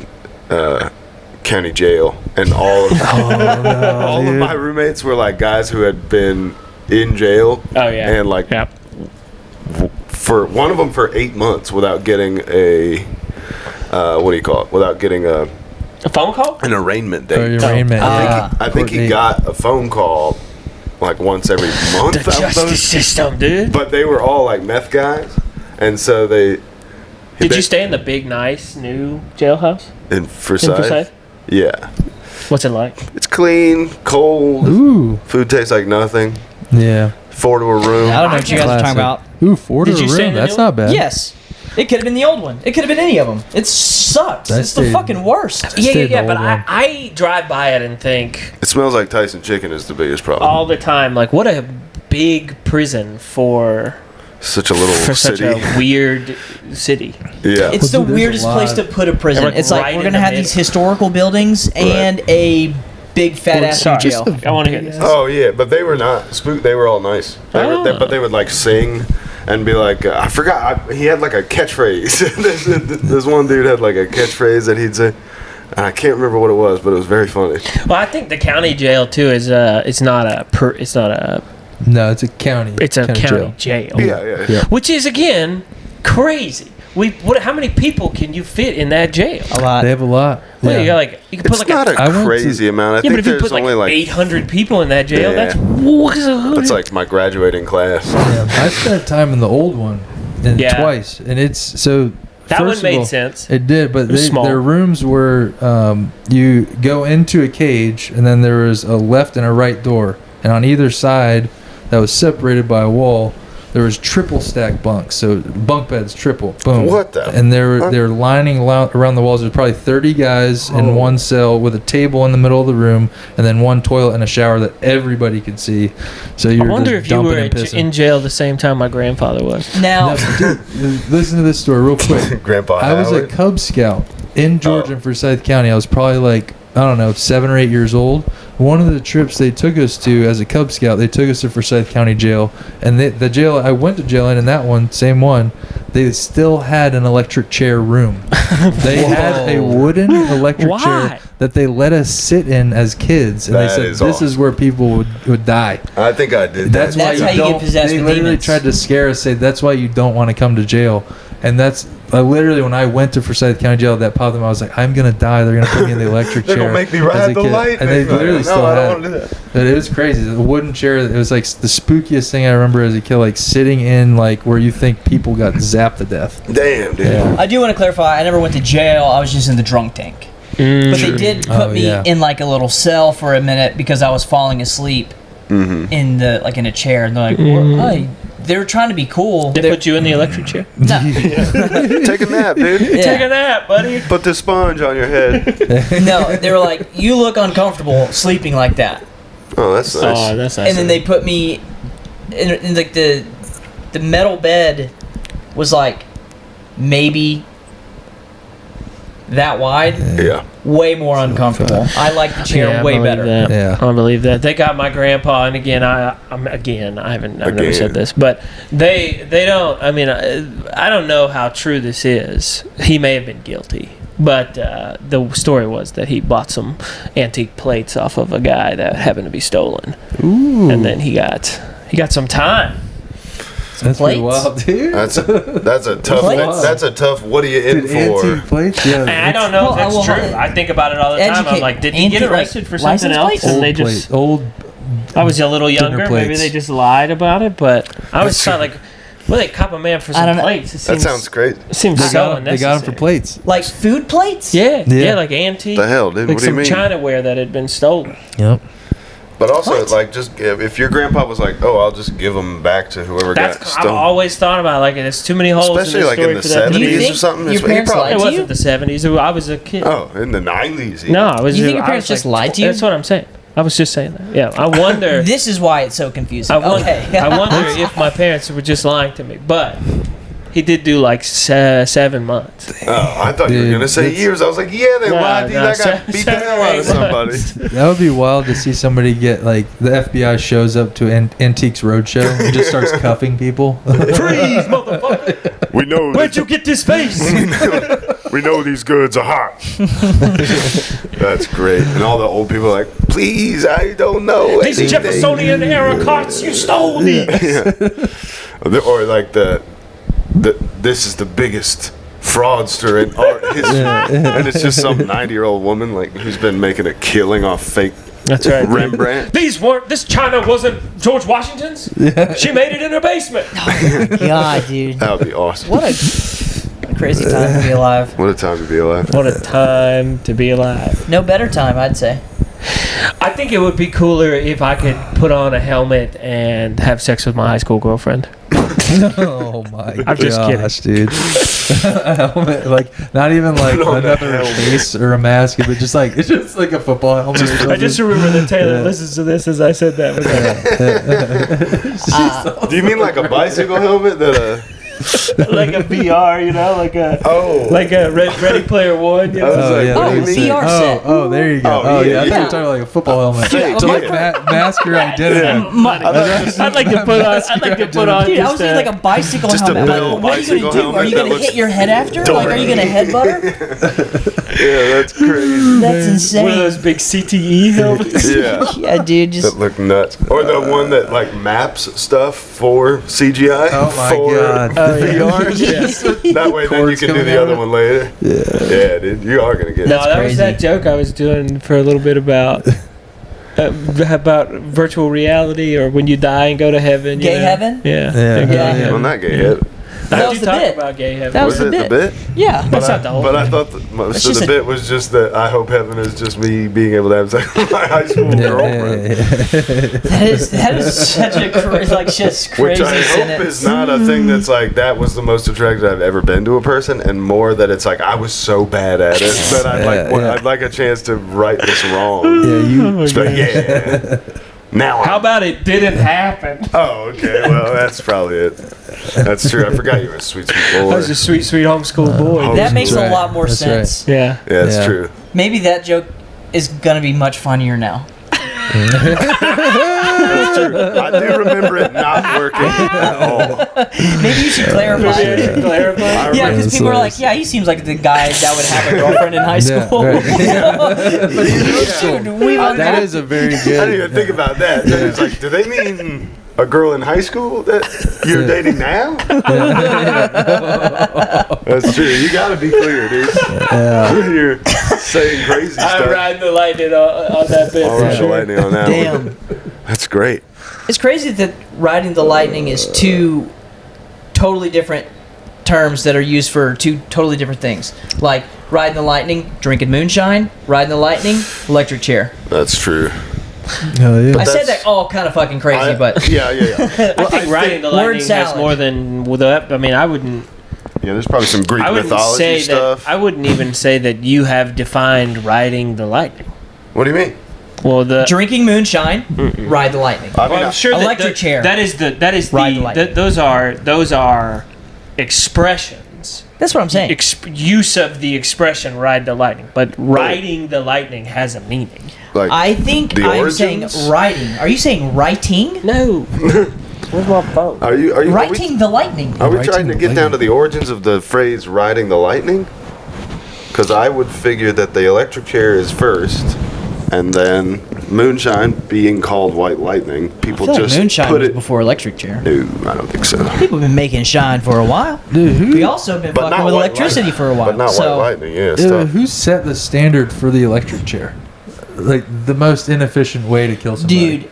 S2: county jail, and all of, all of my roommates were like guys who had been in jail.
S3: Oh, yeah.
S2: And like
S3: Yep.
S2: for one of them for 8 months without getting a what do you call it? Without getting
S3: A phone call?
S2: an arraignment
S4: Oh,
S2: date.
S4: your arraignment.
S5: Ah.
S2: I think he
S4: Court date.
S2: got a phone call like once every month.
S3: The
S2: out of
S3: justice
S2: those.
S3: system, dude.
S2: But they were all like meth guys, and so
S3: Did you stay in the big, nice, new jailhouse
S2: in Forsyth?
S3: in Forsyth?
S2: Yeah,
S3: What's it like?
S2: it's clean, cold.
S4: Ooh.
S2: Food tastes like nothing.
S4: Yeah.
S2: 4 to a room.
S5: I don't know what you guys are talking about.
S4: Ooh, 4 to
S3: Did
S4: a
S3: you stay in
S4: room.
S3: the
S4: That's
S3: new
S4: not bad.
S5: Yes. It could have been the old one. It could have been any of them. It sucks.
S4: I
S5: It's the
S4: stayed-
S5: fucking worst.
S3: Yeah,
S4: stayed in the
S3: but
S4: old one.
S3: I drive by it and think
S2: It smells like Tyson chicken is the biggest problem.
S3: all the time, like, what a big prison for
S2: Such a little
S3: such
S2: city.
S3: a weird city.
S2: Yeah.
S5: It's the
S4: Well, dude, there's a
S5: weirdest place
S4: lot.
S5: to put a prison.
S3: Like
S5: It's like
S3: right
S5: we're
S3: in
S5: gonna
S3: the
S5: have
S3: middle.
S5: these historical buildings and a big fat ass
S3: Sorry,
S5: jail.
S3: I want to hear this.
S2: Oh yeah, but they were not spook. They were all nice. But they would like sing and be like, I forgot. He had like a catchphrase. this one dude had like a catchphrase that he'd say, and I can't remember what it was, but it was very funny.
S3: Well, I think the county jail too is it's not a
S4: No, it's a county.
S3: it's a county jail.
S2: Yeah.
S3: Which is again crazy. How many people can you fit in that jail?
S5: A lot.
S4: They have a lot.
S3: Well,
S4: Yeah.
S3: you got like you can
S2: It's
S3: put
S2: not
S3: like
S4: I
S2: a
S4: went to-
S2: crazy amount. I
S3: yeah,
S2: think
S3: but if you
S2: there's
S3: put like
S2: only like
S3: 800 people in that jail,
S2: Yeah.
S3: that's
S2: like my graduating class.
S4: Yeah, I spent time in the old one, and
S3: Yeah.
S4: twice, and it's so.
S3: that
S4: first
S3: one
S4: of
S3: made
S4: all,
S3: sense.
S4: It did, but
S3: was small.
S4: their rooms were you go into a cage, and then there was a left and a right door, and on either side, that was separated by a wall. There was triple stack bunks, so bunk beds triple. Boom.
S2: What the
S4: And they're lining around the walls. There's probably 30 guys in one cell with a table in the middle of the room, and then one toilet and a shower that everybody could see. So
S3: I
S4: you're
S3: wonder
S4: just
S3: if you
S4: dumping
S3: were
S4: and pissing.
S3: in jail the same time my grandfather was.
S5: Now,
S4: No, dude, listen to this story real quick.
S2: Grandpa
S4: I was a
S2: Howard.
S4: Cub Scout in Georgia, in Forsyth County. I was probably like, I don't know, 7 or 8 years old. One of the trips they took us to as a Cub Scout, they took us to Forsyth County Jail. And the jail I went to jail in that one, same one, they still had an electric chair room. They had a wooden electric
S3: Why?
S4: chair that they let us sit in as kids. And
S2: That
S4: they said,
S2: is
S4: this
S2: awesome.
S4: is where people would die.
S2: I think I did.
S4: That's
S2: that.
S4: why
S5: That's
S4: you
S5: how you get
S4: don't.
S5: possessed
S4: They
S5: with
S4: literally
S5: demons.
S4: tried to scare us. Say that's why you don't want to come to jail. And that's literally when I went to Forsyth County Jail. That popped in. I was like, I'm gonna die. They're gonna put me in the electric
S2: They're
S4: chair.
S2: gonna make me
S4: as
S2: ride
S4: a
S2: the
S4: kid.
S2: light.
S4: And they literally still
S2: no, I
S4: had.
S2: don't want to do that.
S4: But it was crazy. The wooden chair. It was like the spookiest thing I remember as a kid. Like sitting in like where you think people got zapped to death.
S2: Damn, dude.
S4: Yeah.
S5: I do want to clarify. I never went to jail. I was just in the drunk tank. But they did put
S4: Oh,
S5: me
S4: yeah.
S5: in like a little cell for a minute because I was falling asleep in a chair. And they're like, "Hey," they were trying to be cool.
S3: They put you in the electric chair.
S5: No.
S2: Take a nap, dude.
S5: Yeah.
S3: Take a nap, buddy.
S2: Put this sponge on your head.
S5: No, they were like, "You look uncomfortable sleeping like that."
S2: Oh, that's nice.
S3: Oh, that's nice.
S5: And then they put me in like the metal bed was like maybe that wide,
S2: Yeah.
S5: way more uncomfortable. I like the chair
S3: Yeah, I
S5: way
S3: believe
S5: better.
S3: that.
S4: Yeah.
S3: I believe that. They got my grandpa, and again, I've never
S2: Again.
S3: said this, but they don't. I mean, I don't know how true this is. He may have been guilty, but the story was that he bought some antique plates off of a guy that happened to be stolen,
S4: Ooh.
S3: and then he got some time.
S4: That's pretty
S5: plates?
S4: wild, dude.
S2: That's a tough.
S5: Plates?
S2: That's a tough. What are you in
S4: Dude,
S2: for?
S4: antique plates. Yeah.
S3: And I don't know if that's
S5: Well,
S3: true. I think about it all the time. I'm
S5: educate-
S3: like, did he get
S5: antique,
S3: arrested
S5: like,
S3: for something
S5: license
S3: else?
S5: plates?
S3: And
S4: Old
S3: they
S4: plate.
S3: just.
S4: Old.
S3: I was a little
S4: Dinner
S3: younger. Maybe
S4: plates.
S3: they just lied about it, but I always thought like, well, they cop a man for
S5: I
S3: some
S5: don't know.
S3: plates. It
S2: That
S3: seems,
S2: sounds crazy.
S3: It seems
S4: They
S3: so
S4: got 'em- they got them for
S3: unnecessary.
S4: plates.
S5: Like food plates?
S3: Yeah,
S4: Yeah.
S3: yeah, like antique.
S2: The hell, dude?
S3: Like
S2: What do you
S3: some
S2: mean?
S3: China ware that had been stolen.
S4: Yep.
S2: But also,
S5: What?
S2: like, just if your grandpa was like, "Oh, I'll just give them back to whoever
S3: That's
S2: got
S3: I've
S2: stolen,"
S3: always thought about it, like there's too many holes
S2: especially
S3: in this
S2: like
S3: story
S2: in the
S3: for that to be.
S5: Do you
S2: 70s
S5: think
S2: or something.
S5: your
S2: it's- he
S5: parents
S2: probably-
S3: It
S5: lied to you?
S3: wasn't the 70s. I was a kid.
S2: Oh, in the 90s. even.
S3: No, I was.
S5: You think your
S3: I
S5: parents
S3: was
S5: just lied to you?
S3: That's what I'm saying. I was just saying that. Yeah, I wonder.
S5: This is why it's so confusing.
S3: I wonder,
S5: Okay.
S3: I wonder if my parents were just lying to me. But He did do like 7 months.
S2: Oh, I thought you were
S4: Dude,
S2: gonna say
S4: that's-
S2: years. I was like, yeah, they
S3: No,
S2: lied. Dude,
S3: no,
S2: that guy beat the
S3: 7
S2: hell
S3: or
S2: out
S3: 8
S2: of somebody.
S3: months.
S4: That would be wild to see somebody get like the FBI shows up to Antiques Roadshow and just starts cuffing people.
S3: Freeze, motherfucker!
S2: We know.
S3: Where'd you get this face?
S2: We know these goods are hot. That's great. And all the old people are like, please, I don't know.
S3: These
S2: anything."
S3: Jeffersonian era carts, you stole these.
S2: Or like this is the biggest fraudster in art history. And it's just some 90-year-old woman like who's been making a killing off fake
S3: That's right.
S2: Rembrandt.
S3: This china wasn't George Washington's. She made it in her basement.
S5: God, dude.
S2: That would be awesome.
S5: What a crazy time to be alive.
S2: What a time to be alive.
S3: What a time to be alive.
S5: No better time, I'd say.
S3: I think it would be cooler if I could put on a helmet and have sex with my high school girlfriend.
S4: Oh my
S3: I'm just
S4: gosh, dude! A helmet, like not even like
S2: Put on a
S4: another
S2: helmet.
S4: face or a mask, but just like it's just like a football helmet. or
S3: I
S4: something.
S3: just remember that Taylor listens to this as I said that.
S2: Do you mean like a bicycle helmet that
S3: Like a VR, like a Ready Player One. You
S2: I was
S3: know?
S2: like,
S4: yeah.
S2: what do you
S5: Oh,
S2: mean?
S5: VR set.
S4: Oh, there you go.
S2: Oh,
S4: Oh,
S2: yeah,
S4: yeah. I thought you
S2: yeah.
S4: were talking like a football helmet.
S2: Fake,
S4: To like
S2: yeah.
S4: mask your identity.
S3: I'd like to put on. I'd like to put on.
S5: Dude, I was
S3: just
S5: thinking like a bicycle
S2: just a
S5: helmet.
S2: Bill
S5: Like, what are you
S2: bicycle
S5: gonna do? Are
S2: helmet
S5: you
S2: that
S5: gonna
S2: looks
S5: hit your head after? Like, are you gonna headbutt her?
S2: Yeah, that's crazy.
S5: That's
S3: one of
S5: insane.
S3: those big CTE helmets.
S2: Yeah.
S5: Yeah, dude, just
S2: That look nuts. Or the one that like maps stuff for CGI.
S4: Oh my
S2: for
S4: God.
S2: VR.
S3: Yeah.
S2: That way then you
S4: Cords
S2: can do
S4: coming
S2: the other
S4: out.
S2: one later. Yeah, dude. You are gonna get
S3: No,
S2: it.
S3: that was
S5: crazy.
S3: that joke I was doing for a little bit about virtual reality or when you die and go to heaven.
S5: Gay heaven?
S3: Yeah.
S5: Yeah.
S2: Well, not gay head.
S5: That
S3: How'd
S5: was
S3: you
S5: the
S3: talk
S5: bit.
S3: about gay heaven?
S5: That was
S2: Was
S5: the
S2: it
S5: bit.
S2: the bit?
S5: Yeah.
S3: That's not the whole.
S2: But I thought that most
S5: It's
S2: of
S5: just
S2: the
S5: a-
S2: bit was just that I hope heaven is just me being able to have sex with my high school girlfriend.
S5: That is such a just
S2: Which
S5: crazy
S2: I hope
S5: sentence.
S2: is not a thing that's like that was the most attractive I've ever been to a person, and more that it's like I was so bad at it that I'd like a chance to right this wrong.
S4: Yeah, you.
S2: Just be like, yeah. Now
S3: How
S2: I'm.
S3: about it didn't happen?
S2: Oh, okay. Well, that's probably it. That's true. I forgot you were a sweet, sweet
S3: I
S2: boy.
S3: was a sweet, sweet homeschool boy.
S5: That makes
S4: That's
S5: a lot more
S4: right. That's
S5: sense.
S3: Yeah.
S2: Yeah, that's
S4: Yeah.
S2: true.
S5: Maybe that joke is gonna be much funnier now.
S2: That's true. I do remember it not working at all.
S5: Maybe you should clarify.
S3: Maybe I should clarify.
S5: Yeah,
S4: That's
S5: because people are
S4: nice.
S5: like, yeah, he seems like the guy that would have a girlfriend in high
S4: Yeah,
S5: school.
S4: right.
S5: Dude, we've
S4: That is a very
S2: I
S4: good.
S2: didn't even think about that. It's like, do they mean a girl in high school that you're dating now? That's true. You gotta be clear, dude. You're saying crazy
S3: I'm
S2: stuff.
S3: riding the lightning on that bit.
S2: All
S3: for
S2: right,
S3: sure.
S2: lightning on that
S5: Damn.
S2: one. That's great.
S5: It's crazy that riding the lightning is two totally different terms that are used for two totally different things. Like riding the lightning, drinking moonshine, riding the lightning, electric chair.
S2: That's true.
S4: Hell yeah.
S5: I said
S2: that's-
S5: that all kind of fucking crazy, but
S2: yeah.
S3: I think riding the
S5: word
S3: lightning has
S5: salad.
S3: more than that. I mean, I wouldn't
S2: There's probably some Greek
S3: say
S2: mythology stuff.
S3: that. I wouldn't even say that you have defined riding the lightning.
S2: What do you mean?
S3: Well, the
S5: drinking moonshine, ride the lightning.
S2: I mean,
S3: I'm sure that
S5: Electric chair.
S3: That is
S5: Ride the lightning.
S3: those are expressions.
S5: That's what I'm saying.
S3: Use of the expression "ride the lightning," but riding the lightning has a meaning.
S2: like
S5: I think
S2: the
S5: I'm
S2: origins?
S5: saying riding. Are you saying writing?
S3: No. Where's my phone?
S2: Are you?
S5: Writing the lightning.
S2: Are we
S4: Writing
S2: trying to
S4: the
S2: get down
S4: lightning.
S2: to the origins of the phrase "riding the lightning"? Because I would figure that the electric chair is first, and then moonshine being called white lightning.
S5: I
S2: People
S5: feel like
S2: just
S5: moonshine
S2: put
S5: was
S2: it.
S5: before electric chair.
S2: No, I don't think so.
S5: People have been making shine for a while.
S4: Dude,
S5: We also been
S2: But
S5: fucking
S2: not
S5: with
S2: white
S5: electricity
S2: lightning.
S5: for a while.
S2: But not
S5: so
S2: white lightning. Yeah,
S4: Dude,
S2: stuff.
S4: who set the standard for the electric chair? Like the most inefficient way to kill somebody.
S5: dude,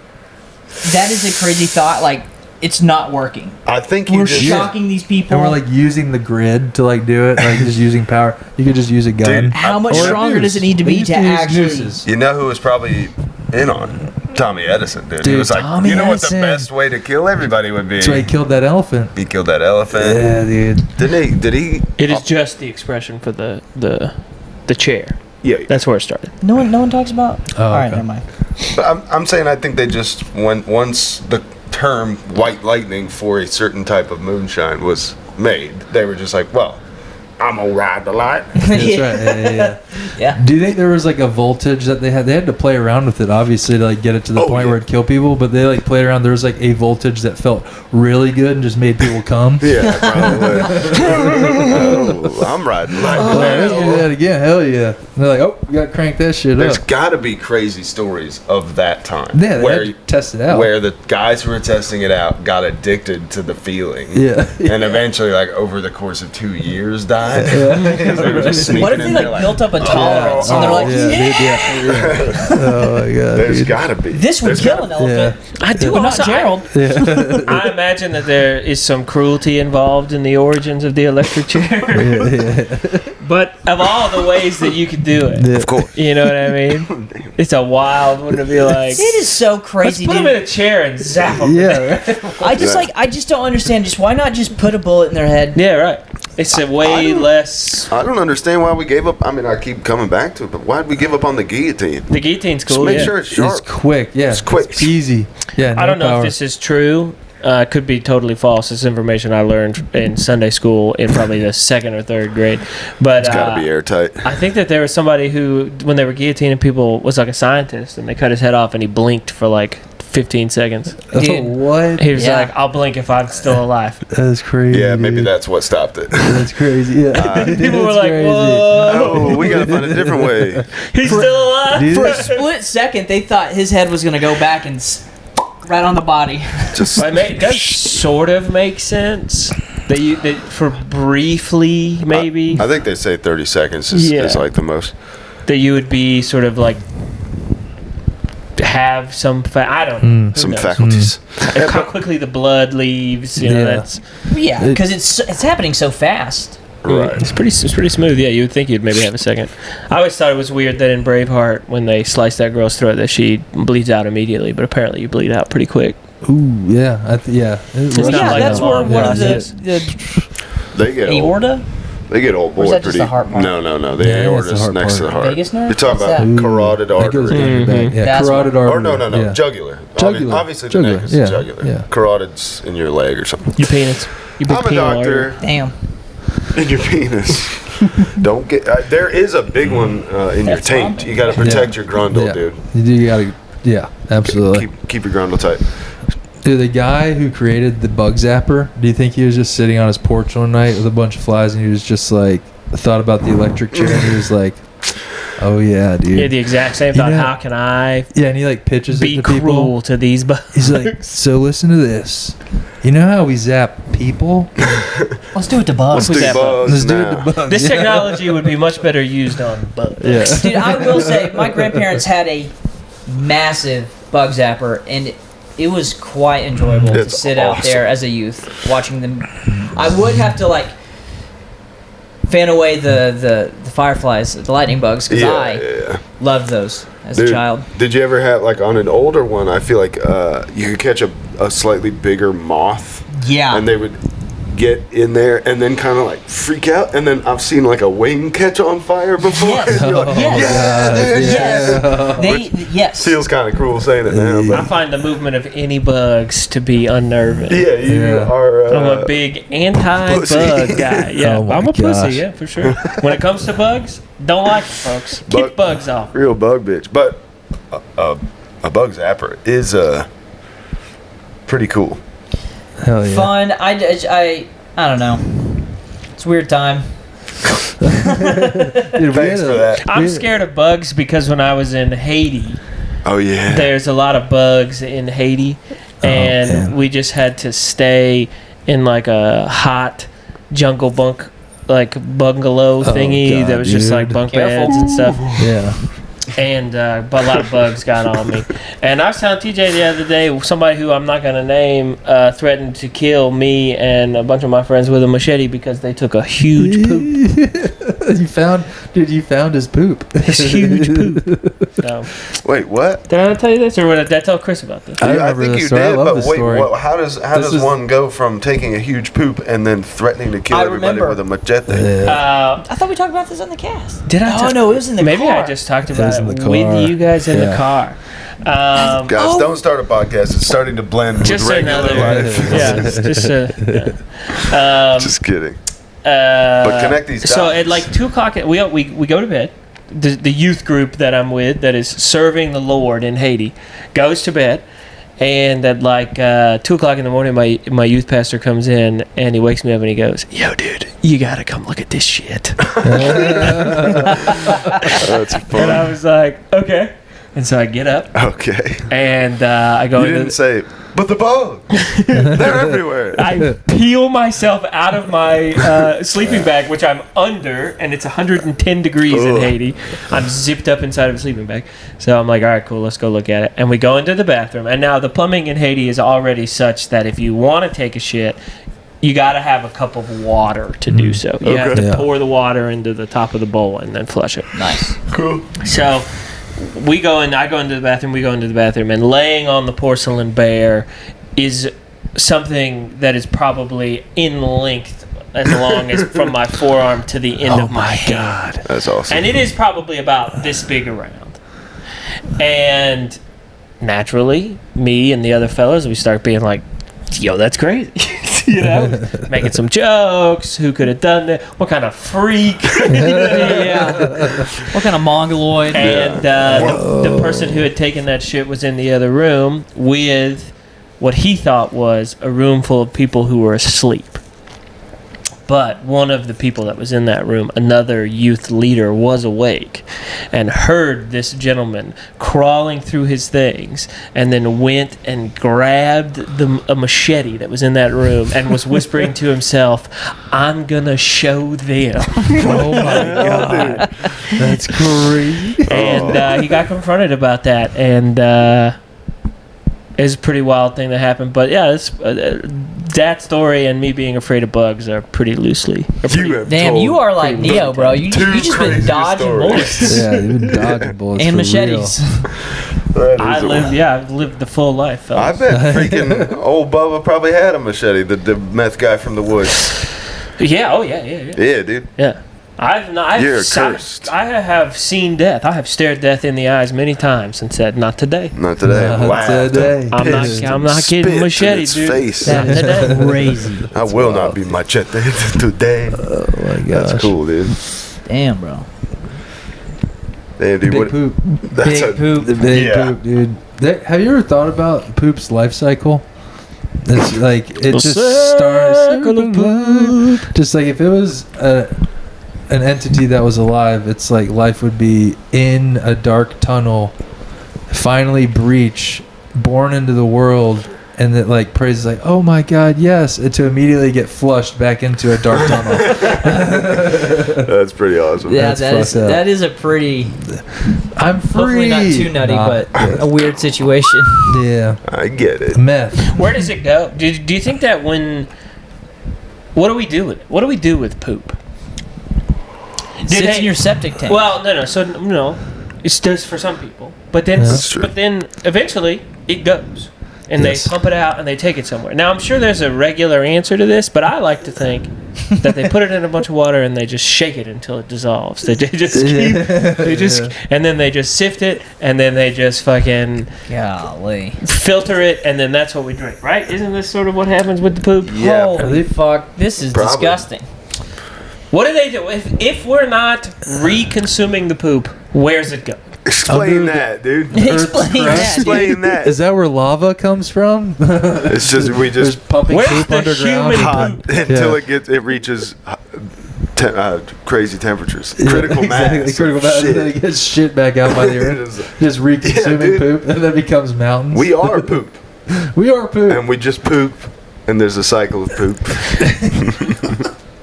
S5: that is a crazy thought. Like, it's not working.
S2: I think you
S5: We're
S2: just.
S5: shocking these people.
S4: And we're like using the grid to like do it, like just using power. You could just use a gun.
S2: Dude,
S5: How much
S2: Or
S5: stronger does it need to
S4: They
S5: be
S4: used
S5: to
S4: use
S5: actually?
S4: nooses.
S2: You know who was probably in on? Tommy Edison, dude. He
S4: Dude,
S2: was like,
S4: Tommy
S2: you know what the
S4: Edison.
S2: best way to kill everybody would be?
S4: That's why he killed that elephant.
S2: He killed that elephant.
S4: Yeah, dude.
S2: Didn't he? Did he?
S3: It is just the expression for the chair.
S2: Yeah.
S3: That's where it started.
S5: No one talks about.
S4: Oh,
S5: All right,
S4: okay.
S5: never mind.
S2: But I'm saying I think they just once the term white lightning for a certain type of moonshine was made. They were just like, well, I'm gonna ride the light.
S4: That's right. Yeah.
S5: Yeah.
S4: Do you think there was like a voltage that they had? They had to play around with it, obviously, to like get it to the point where it'd kill people. But they like played around. There was like a voltage that felt really good and just made people come.
S2: Yeah, probably. I'm riding light.
S4: Oh, let's do that again. Hell yeah. And they're like, oh, we got to crank that shit
S2: There's
S4: up.
S2: got to be crazy stories of that time.
S4: Yeah, they had to test it out.
S2: Where the guys who were testing it out got addicted to the feeling.
S4: Yeah.
S2: And eventually, like, over the course of 2 years, died. They were just sneaking
S5: What if they
S2: in
S5: like
S2: there
S5: built up a tolerance and they're like,
S4: yeah. Oh my god.
S2: There's
S4: dude.
S2: got to be.
S5: this would kill an elephant.
S3: I do
S5: But not
S3: also.
S5: Gerald.
S3: I imagine that there is some cruelty involved in the origins of the electric chair. But of all the ways that you could do it,
S2: Of course.
S3: you know what I mean? It's a wild one to be like,
S5: It is so
S3: let's
S5: crazy,
S3: put them
S5: dude.
S3: in a chair and zap them.
S4: Yeah.
S5: I just don't understand. Just why not just put a bullet in their head?
S3: Yeah, right. It's a way less.
S2: I don't understand why we gave up. I mean, I keep coming back to it, but why did we give up on the guillotine?
S3: The guillotine's
S2: Just
S3: cool.
S2: make
S3: Yeah.
S2: sure it's sharp.
S4: It's quick. Yeah.
S2: It's quick.
S4: It's easy. Yeah.
S3: I don't know
S4: power.
S3: if this is true. It could be totally false. This information I learned in Sunday school in probably the second or third grade. But
S2: It's got to be airtight.
S3: I think that there was somebody who, when they were guillotining people, was like a scientist, and they cut his head off, and he blinked for like 15 seconds.
S4: Oh,
S5: Dude.
S4: what?
S3: He was
S5: Yeah.
S3: like, "I'll blink if I'm still alive."
S4: That's crazy.
S2: Yeah, maybe
S4: dude.
S2: that's what stopped it.
S4: That's crazy. Yeah.
S3: People were
S4: That's
S3: like,
S4: crazy.
S3: "Whoa,
S2: Oh, we got to find a different way.
S3: he's still alive."
S4: Dude.
S5: For a split second, they thought his head was gonna go back and right on the body.
S2: Just
S3: But it does sort of make sense that for briefly maybe
S2: I think they say 30 seconds is
S3: Yeah.
S2: like the most.
S3: that you would be sort of like have some I don't know who
S2: Some
S3: knows?
S2: faculties.
S3: And how quickly the blood leaves, you know,
S4: Yeah.
S3: that's
S5: Yeah, because it's happening so fast.
S2: Right.
S3: it's pretty smooth. Yeah, you would think you'd maybe have a second. I always thought it was weird that in Braveheart when they slice that girl's throat that she bleeds out immediately, but apparently you bleed out pretty quick.
S4: Ooh, yeah. Yeah.
S3: It's
S5: Well,
S3: not
S5: yeah,
S3: like
S5: that's
S3: a
S5: where
S3: long
S5: one of
S3: process.
S5: the
S2: They get old.
S5: aorta.
S2: They get old
S5: Or is
S2: boy
S5: that just
S2: pretty.
S5: the heart part?
S2: No. The
S4: Yeah,
S2: aorta
S4: it's the
S2: is
S4: heart
S2: next to the
S4: part.
S2: heart.
S5: Vagus nerve?
S2: You're talking
S5: What's
S2: about
S5: that?
S2: carotid
S4: That goes
S2: artery.
S4: down your back. Yeah.
S5: That's
S4: Carotid
S5: what-
S4: artery.
S2: Or no,
S4: Yeah.
S2: jugular.
S4: Jugular.
S2: Obviously, the
S4: Jugular,
S2: neck is
S4: yeah,
S2: jugular.
S4: yeah.
S2: Carotid's in your leg or something.
S3: Your penis. Your big
S2: I'm a
S3: penile
S2: doctor.
S3: artery.
S5: Damn.
S2: In your penis. Don't get. There is a big one in your
S5: That's
S2: taint.
S5: wrong.
S2: You got to protect
S4: Yeah.
S2: your grundle,
S4: Yeah.
S2: dude.
S4: You gotta. Yeah. Absolutely.
S2: Keep your grundle tight.
S4: Dude, the guy who created the bug zapper, do you think he was just sitting on his porch one night with a bunch of flies and he was just like, thought about the electric chair and he was like, oh yeah, dude.
S3: He had the exact same thought.
S4: You know-
S3: How can I
S4: Yeah, and he like pitches
S3: be
S4: it to people.
S3: cruel to these bugs?
S4: He's like, so listen to this. You know how we zap people?
S5: Let's do it to bugs.
S2: Let's do
S3: that
S2: bugs
S4: Let's do it
S2: now.
S4: to bugs.
S3: This
S4: Yeah.
S3: technology would be much better used on bugs.
S4: Yeah.
S5: Dude, I will say, my grandparents had a massive bug zapper, and it was quite enjoyable to
S2: It's
S5: sit out
S2: awesome.
S5: there as a youth watching them. I would have to like fan away the fireflies, the lightning bugs, because I
S2: Yeah.
S5: loved those as
S2: Dude,
S5: a child.
S2: did you ever have like on an older one? I feel like you could catch a slightly bigger moth,
S5: Yeah.
S2: and they would get in there and then kind of like freak out. And then I've seen like a wing catch on fire before.
S5: Yes.
S2: And you're like,
S5: Yes.
S2: yeah, dude,
S5: They yes.
S2: feels kind of cruel saying it now,
S3: I
S2: but
S3: find the movement of any bugs to be unnerving.
S2: yeah, you
S4: Yeah.
S2: are.
S3: I'm a big anti-bug
S2: pussy.
S3: guy. Yeah,
S4: Oh my
S3: I'm a
S4: gosh.
S3: pussy. Yeah, for sure. When it comes to bugs, don't like it, folks. Keep bugs off.
S2: real bug bitch. But a bug zapper is pretty cool.
S4: Hell yeah.
S5: Fun. I don't know. It's a weird time.
S4: Dude, we
S2: Thanks
S4: had
S2: for that.
S3: I'm
S4: we-
S3: scared of bugs because when I was in Haiti,
S2: Oh yeah.
S3: there's a lot of bugs in Haiti, and
S4: man.
S3: we just had to stay in like a hot jungle like bungalow thingy
S4: God,
S3: that was just like
S4: dude.
S3: bunk
S5: Careful.
S3: beds and stuff.
S4: Yeah.
S3: And but a lot of bugs got on me. And I was telling TJ the other day, somebody who I'm not going to name threatened to kill me and a bunch of my friends with a machete because they took a huge poop.
S4: you found his poop.
S3: This huge poop. So,
S2: Wait, what?
S3: did I not tell you this, or did I tell Chris about this?
S4: I
S2: I
S4: remember
S2: think
S4: this
S2: you
S4: story. I
S2: did,
S4: love
S2: but
S4: this
S2: wait,
S4: story.
S2: how does
S4: This is-
S2: one go from taking a huge poop and then threatening to kill
S5: I
S2: everybody
S5: remember.
S2: with a machete?
S4: Yeah.
S5: I thought we talked about this on the cast.
S3: Did I?
S5: Oh no, it was in the
S3: Maybe
S5: car.
S3: I just talked
S4: was
S3: about
S4: in
S3: it
S4: the
S3: with
S4: car.
S3: you guys in the
S4: Yeah.
S3: car.
S2: Guys, don't start a podcast. It's starting to blend with
S3: Just
S2: regular
S3: another.
S2: life.
S3: Yeah, just
S2: Just kidding. But connect these dots.
S3: So at like 2:00, we go to bed. The youth group that I'm with, that is serving the Lord in Haiti, goes to bed. And at like 2:00 in the morning, my youth pastor comes in and he wakes me up and he goes, "Yo, dude, you gotta come look at this shit."
S2: That's fun.
S3: And I was like, "Okay." And so I get up
S2: Okay.
S3: and I go.
S2: You didn't say, but the bugs, they're everywhere.
S3: I peel myself out of my sleeping bag, which I'm under, and it's 110 degrees in
S2: Ugh.
S3: Haiti. I'm zipped up inside of a sleeping bag. So I'm like, all right, cool, let's go look at it. And we go into the bathroom. And now the plumbing in Haiti is already such that if you want to take a shit, you got to have a cup of water to do so. You have to
S4: Yeah.
S3: pour the water into the top of the bowl and then flush it.
S5: Nice.
S2: Cool.
S3: So we go in. I go into the bathroom. We go into the bathroom, and laying on the porcelain bear is something that is probably in length as long as from my forearm to the end of my hand.
S2: That's awesome.
S3: And it is probably about this big around. And naturally, me and the other fellas, we start being like, "Yo, that's crazy." You know, making some jokes. Who could have done that? What kind of freak?
S5: Yeah. What kind of mongoloid?
S3: And the person who had taken that shit was in the other room with what he thought was a room full of people who were asleep. But one of the people that was in that room, another youth leader, was awake and heard this gentleman crawling through his things and then went and grabbed a machete that was in that room and was whispering to himself, "I'm going to show them."
S4: Oh my god, that's crazy.
S3: And he got confronted about that, and it's a pretty wild thing that happened. But yeah, it's, that story and me being afraid of bugs are pretty loosely.
S5: Damn, you are like
S3: pretty
S5: Neo, bro. You just been
S2: crazy
S5: dodging
S2: stories.
S5: bullets
S4: Yeah, you've been dodging bullets
S5: and
S4: for
S5: machetes.
S3: I've lived the full life,
S2: I
S3: fellas.
S2: bet freaking old Bubba probably had a machete, the meth guy from the woods.
S3: Yeah, oh yeah.
S2: Yeah, dude.
S3: Yeah.
S2: You're cursed.
S3: I have seen death. I have stared death in the eyes many times and said, "Not today.
S2: Not today.
S4: Not
S2: Wow.
S4: today.
S3: I'm not
S2: Spit
S3: getting
S2: in
S3: machete,
S2: its
S3: dude.
S2: face.
S3: Not today."
S5: Crazy.
S2: I will not be machete today.
S4: Oh my gosh.
S2: That's cool, dude.
S5: Damn, bro.
S2: Damn, dude.
S4: Big
S2: What,
S4: poop.
S2: that's
S5: Big poop.
S4: The big
S2: Yeah.
S4: poop, dude. Have you ever thought about poop's life cycle? It's like it just starts.
S3: Circle of poop.
S4: Just like if it was an entity that was alive, it's like life would be in a dark tunnel, finally breach, born into the world, and that like praise is like, "Oh my God, yes!" and to immediately get flushed back into a dark tunnel.
S2: That's pretty awesome.
S5: Yeah,
S4: That's fucked up.
S5: that is a pretty,
S4: I'm free.
S5: hopefully not too nutty,
S4: Nah,
S5: but a weird situation.
S4: yeah,
S2: I get it.
S4: meth.
S3: Where does it go? Do you think that when... What do we do with it? What do we do with poop?
S5: Sits in your septic tank.
S3: Well, no. So, no. It's just for some people. But then,
S2: That's true.
S3: Eventually, it goes. And
S4: Yes.
S3: they pump it out and they take it somewhere. Now, I'm sure there's a regular answer to this, but I like to think that they put it in a bunch of water and they just shake it until it dissolves. They just keep, and then they just sift it, and then they just fucking
S5: Golly.
S3: filter it, and then that's what we drink, right? Isn't this sort of what happens with the poop?
S2: Yeah.
S5: Holy fuck. This is
S2: Probably.
S5: disgusting.
S3: What do they do? If we're not re-consuming the poop, where's it go?
S2: Explain
S4: Under the-
S2: that, dude.
S5: Explain that. dude.
S2: Explain that.
S4: Is that where lava comes from?
S2: It's just we
S4: There's
S2: just
S4: pumping
S3: Where's
S4: poop
S3: the
S4: underground.
S3: human
S2: hot
S3: poop?
S2: until
S4: Yeah.
S2: it reaches crazy temperatures, critical mass.
S4: Exactly, critical
S2: of
S4: mass.
S2: shit.
S4: And then it gets shit back out by the earth. Just reconsuming
S2: dude.
S4: poop, and then becomes mountains.
S2: We are poop,
S4: We are poop.
S2: and we just poop, and there's a cycle of poop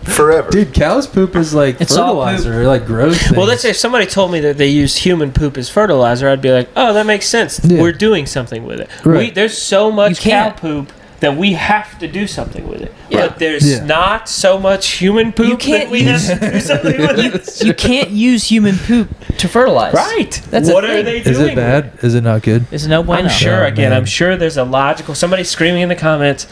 S2: forever.
S4: Dude, cow's poop is like
S5: It's all
S4: fertilizer. It like grows things.
S3: Well, let's say if somebody told me that they used human poop as fertilizer, I'd be like, oh, that makes sense.
S4: Yeah.
S3: We're doing something with it.
S4: Right.
S3: There's so much
S5: You
S3: cow
S5: can't.
S3: poop that we have to do something with it.
S5: Yeah.
S3: But there's
S4: Yeah.
S3: not so much human poop
S5: You can't
S3: that we have to do something with it.
S5: You can't use human poop to fertilize.
S3: Right.
S5: That's a
S3: what are
S5: thing.
S3: they doing?
S4: is it bad? Is it not good?
S5: It's no bueno.
S3: I'm sure,
S4: Oh,
S3: again,
S4: man.
S3: I'm sure there's a logical... Somebody screaming in the comments,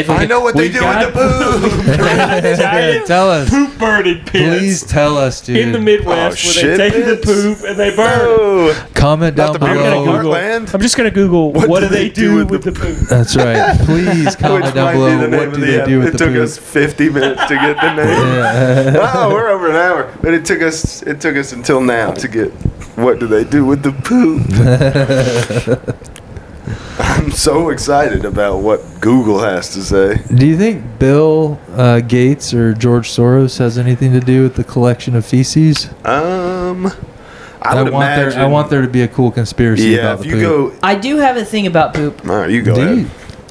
S2: I know what they do with the poop.
S3: Giant
S4: Tell us.
S3: poop burning pits.
S4: Please tell us, dude.
S3: In the Midwest,
S2: Oh,
S3: where
S2: shit
S3: they take the
S2: pits?
S3: poop and they burn it.
S2: Oh,
S4: Comment
S2: not
S4: down
S2: the
S3: I'm
S2: Bureau
S3: gonna
S2: of
S4: below.
S3: Google.
S2: Heartland?
S3: I'm just gonna Google what do they do with the poop.
S4: That's right. Please comment
S2: Which
S4: down
S2: might
S4: below.
S2: be the name
S4: What
S2: of
S4: do
S2: the
S4: they do with
S2: It
S4: the
S2: took
S4: poop?
S2: us 50 minutes to get the name. Oh, we're over an hour, but it took us until now to get what do they do with the poop. I'm so excited about what Google has to say.
S4: Do you think Bill Gates or George Soros has anything to do with the collection of feces?
S2: I would imagine.
S4: I want there to be a cool conspiracy
S2: Yeah,
S4: about
S2: if
S4: the
S2: you
S4: poop.
S2: go,
S5: I do have a thing about poop.
S2: all right, you go
S4: Do
S2: ahead.
S4: you?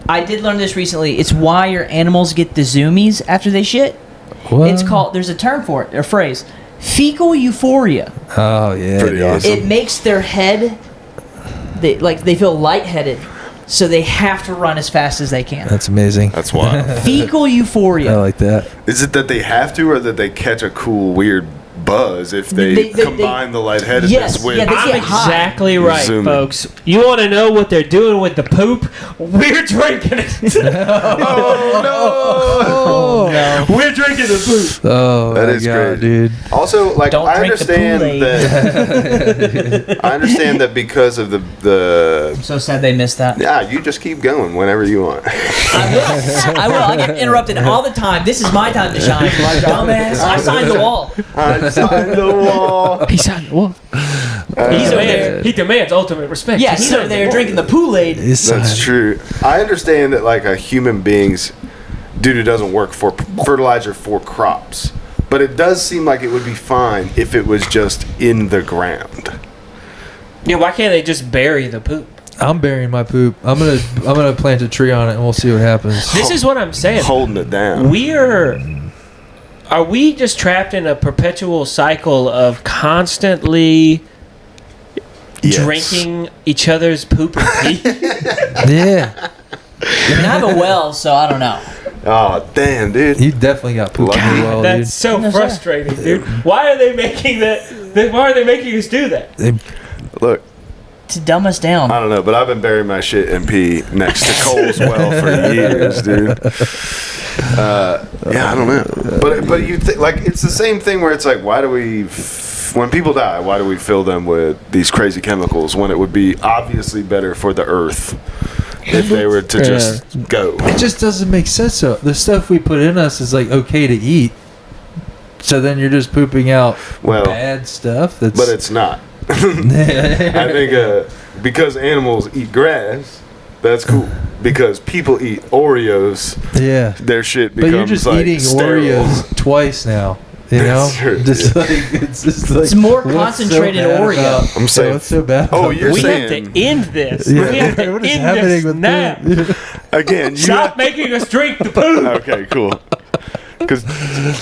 S5: I did learn this recently. It's why your animals get the zoomies after they shit.
S4: What?
S5: It's called. There's a term for it, a phrase, fecal euphoria.
S4: Oh yeah.
S2: Pretty
S4: dude.
S2: awesome.
S5: It makes their head, they feel lightheaded, so they have to run as fast as they can.
S4: That's amazing.
S2: That's wild.
S5: Fecal
S4: I
S5: euphoria.
S4: like that.
S2: Is it that they have to, or that they catch a cool, weird buzz if they combine the lightheadedness
S5: Yes,
S2: with?
S5: yeah, they
S3: I'm
S5: get high.
S3: exactly right,
S2: Zooming.
S3: folks. You want to know what they're doing with the poop? We're drinking it.
S2: Oh
S5: No.
S3: We're drinking the poop.
S4: Oh,
S2: That
S4: my
S2: is
S4: God,
S2: crazy.
S4: dude.
S2: no! Also, like
S5: Don't
S2: I
S5: drink the
S2: understand
S5: Kool-Aid.
S2: that. I understand that because of the.
S5: I'm so sad they missed that.
S2: Yeah, you just keep going whenever you want.
S5: I will. I get interrupted all the time. This is my time to shine. Dumbass. I signed the wall.
S2: I signed the wall.
S3: He signed the wall. He demands ultimate respect.
S5: Yeah,
S3: He
S5: he's
S3: signed
S5: over
S3: the
S5: there
S3: wall.
S5: drinking the Kool-Aid.
S2: That's true. I understand that like a human being's doo-doo doesn't work for fertilizer for crops, but it does seem like it would be fine if it was just in the ground.
S3: Yeah, why can't they just bury the poop?
S4: I'm burying my poop. I'm gonna plant a tree on it and we'll see what happens.
S3: This is what I'm saying.
S2: Holding it down.
S3: Are we just trapped in a perpetual cycle of constantly
S2: Yes.
S3: drinking each other's poop and pee?
S4: Yeah.
S5: I mean, I have a well, so I don't know.
S2: Oh damn, dude.
S4: You definitely got poop in
S2: God,
S4: your well,
S3: That's
S4: dude.
S3: so
S5: No, sir.
S3: frustrating, dude. Why are they making that? Why are they making us do that?
S2: Look,
S5: To dumb us down.
S2: I don't know, but I've been burying my shit in pee next to Cole's well for years, dude. Yeah, I don't know, but you like it's the same thing where it's like, why do we, when people die, why do we fill them with these crazy chemicals when it would be obviously better for the earth if they were to just go?
S4: It just doesn't make sense. So the stuff we put in us is like okay to eat. So then you're just pooping out
S2: Well,
S4: bad stuff. That's
S2: but it's not. I think because animals eat grass, that's cool. Because people eat Oreos,
S4: yeah.
S2: their shit
S4: But
S2: becomes
S4: you're just
S2: like
S4: eating
S2: sterile.
S4: Oreos twice now. You know,
S2: That's true,
S4: just
S2: yeah.
S4: like it's just like
S5: It's more
S4: what's so
S5: concentrated
S4: bad
S5: Oreo.
S4: about-
S2: I'm saying-
S4: what's so bad?
S2: Oh,
S4: about
S2: you're
S3: We
S4: this?
S3: have
S2: saying-
S3: to end this.
S4: Yeah.
S3: We have to
S4: What is
S3: end
S4: happening
S3: this
S4: with
S3: now.
S4: poop?
S2: Again, you
S3: Stop making us drink the poop.
S2: Okay, cool. Because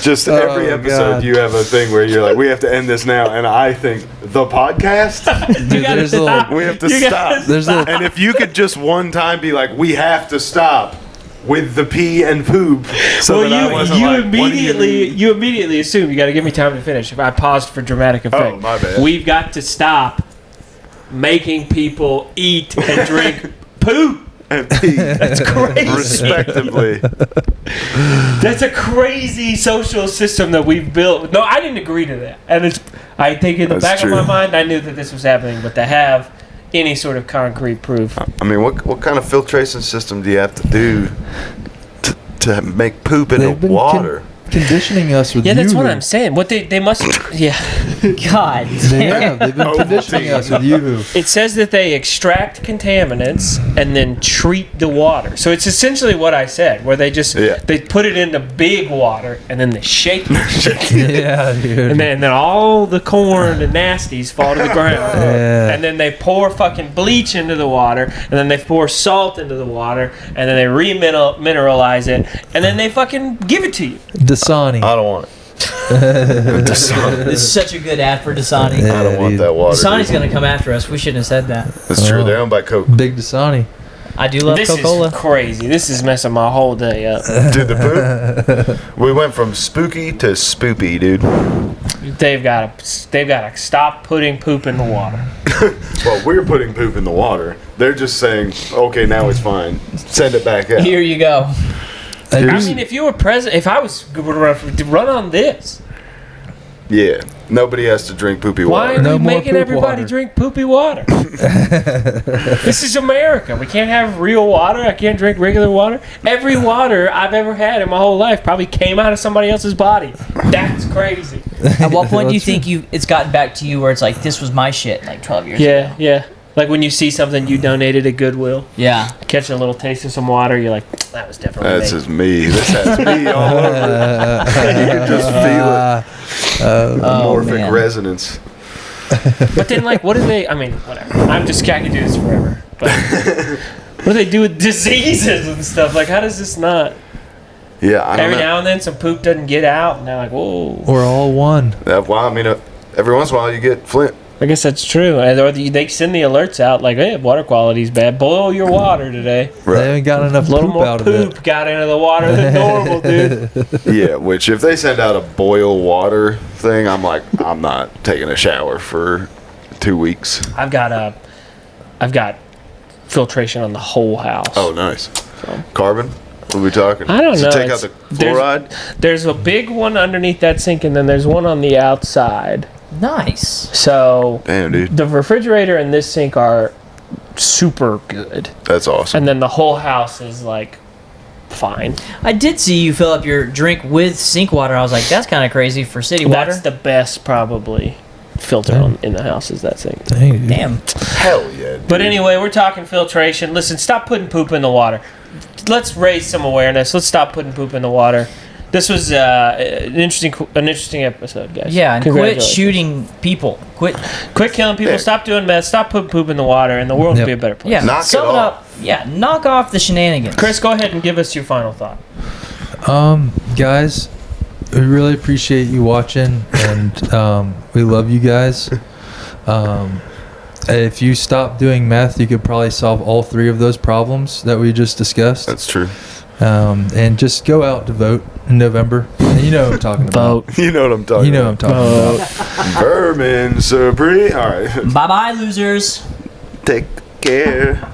S2: just every
S4: Oh,
S2: episode
S4: God.
S2: you have a thing where you're like, we have to end this now, and I think the podcast,
S4: Dude,
S3: gotta
S4: there's a
S3: stop.
S4: little,
S2: we have to
S3: You gotta
S2: stop.
S4: there's a little,
S2: And if you could just one time be like, we have to stop with the pee and poop, so
S3: Well,
S2: that I wasn't
S3: you
S2: like, what do
S3: immediately
S2: mean?
S3: you immediately assume you got to give me time to finish. If I paused for dramatic effect,
S2: Oh, my bad.
S3: We've got to stop making people eat and drink poop.
S2: And pee,
S3: That's crazy.
S2: respectively.
S3: That's a crazy social system that we've built. No, I didn't agree to that, and I think in the
S2: That's
S3: back
S2: true.
S3: of my mind, I knew that this was happening, but to have any sort of concrete proof.
S2: I mean, what kind of filtration system do you have to do to make poop into
S4: they've been
S2: water?
S4: conditioning us with
S3: Yeah, that's what
S4: Yoo-hoo.
S3: I'm saying. What they must, yeah.
S5: God.
S4: They have. They've been conditioning us with Yoo-hoo.
S3: It says that they extract contaminants and then treat the water. So it's essentially what I said, where they just
S2: Yeah.
S3: they put it into big water and then they shake it.
S4: Yeah, dude.
S3: And then all the corn and nasties fall to the ground.
S4: Yeah.
S3: And then they pour fucking bleach into the water. And then they pour salt into the water. And then they re-mineralize it. And then they fucking give it to you.
S4: Dasani.
S2: I don't want it.
S5: This is such a good ad for Dasani.
S4: Yeah.
S2: I don't want
S4: dude.
S2: that water.
S5: Dasani's
S2: dude.
S5: going to come after us. We shouldn't have said that.
S2: That's true.
S4: Oh.
S2: They're owned by Coke.
S4: Big Dasani.
S5: I do love
S3: This
S5: Coca-Cola.
S3: is crazy. This is messing my whole day up.
S2: Dude, the poop. We went from spooky to spoopy, dude.
S3: They've got to stop putting poop in the water.
S2: Well, we're putting poop in the water. They're just saying, okay, now it's fine. Send it back out.
S5: Here you go.
S3: I mean, if you were president, if I was going to run on this,
S2: Yeah. Nobody has to drink poopy
S3: why
S2: water.
S3: are
S4: No
S3: we
S4: more
S3: making
S4: poop
S3: everybody
S4: water.
S3: drink poopy water? This is America. We can't have real water. I can't drink regular water. Every water I've ever had in my whole life probably came out of somebody else's body. That's crazy.
S5: At what point do you
S4: That's true.
S5: think it's gotten back to you where it's like, this was my shit, like 12 years ago?
S3: Yeah. Like when you see something you donated at Goodwill,
S5: Yeah.
S3: catch a little taste of some water, you're like, that was definitely
S2: That's
S3: me.
S2: just me. This has me all over. You can just feel it. Morphic
S5: man.
S2: resonance.
S3: But then, like, what do they? I mean, whatever. I can do this forever. But what do they do with diseases and stuff? Like, how does this not?
S2: Yeah, I don't
S3: Every
S2: know.
S3: now and then, some poop doesn't get out, and they're like, whoa.
S4: We're all one.
S2: Well, I mean, every once in a while you get Flint.
S3: I guess that's true. Or they send the alerts out like, hey, water quality's bad. Boil your water today.
S4: They haven't got enough
S3: A little
S4: poop
S3: more
S4: out of
S3: poop
S4: it.
S3: got into the water than normal, dude.
S2: Yeah, which if they send out a boil water thing, I'm like, I'm not taking a shower for 2 weeks.
S3: I've got filtration on the whole house.
S2: Oh, nice. Carbon? What are we talking?
S3: I don't
S2: So
S3: know.
S2: take out the fluoride?
S3: There's a big one underneath that sink, and then there's one on the outside.
S5: Nice.
S3: So
S2: Damn, dude.
S3: the refrigerator and this sink are super good,
S2: That's awesome.
S3: and then the whole house is like fine.
S5: I did see you fill up your drink with sink water. I was like, that's kind of crazy for city water.
S3: That's the best probably filter in the house is that sink.
S4: Dang, dude.
S5: Damn.
S2: Hell yeah, dude.
S3: But anyway, we're talking filtration. Listen, stop putting poop in the water. Let's raise some awareness. Let's stop putting poop in the water. This was an interesting episode, guys.
S5: Yeah, and quit
S3: Congratulations.
S5: shooting people. Quit.
S3: Quit killing people.
S2: Yeah.
S3: Stop doing meth. Stop putting poop in the water, and the world will
S4: Yep.
S3: be a better place.
S5: Yeah,
S2: Knock
S5: sum
S2: it
S5: it
S2: off.
S5: up. Yeah, knock off the shenanigans.
S3: Chris, go ahead and give us your final thought.
S4: Guys, we really appreciate you watching, and we love you guys. If you stop doing meth, you could probably solve all 3 of those problems that we just discussed.
S2: That's true.
S4: And just go out to vote in November. And you know what I'm talking about.
S3: Vote.
S2: You know what I'm talking
S4: You know what I'm
S2: about.
S4: talking about.
S2: Vermin Supreme. All right.
S5: Bye-bye, losers.
S2: Take care.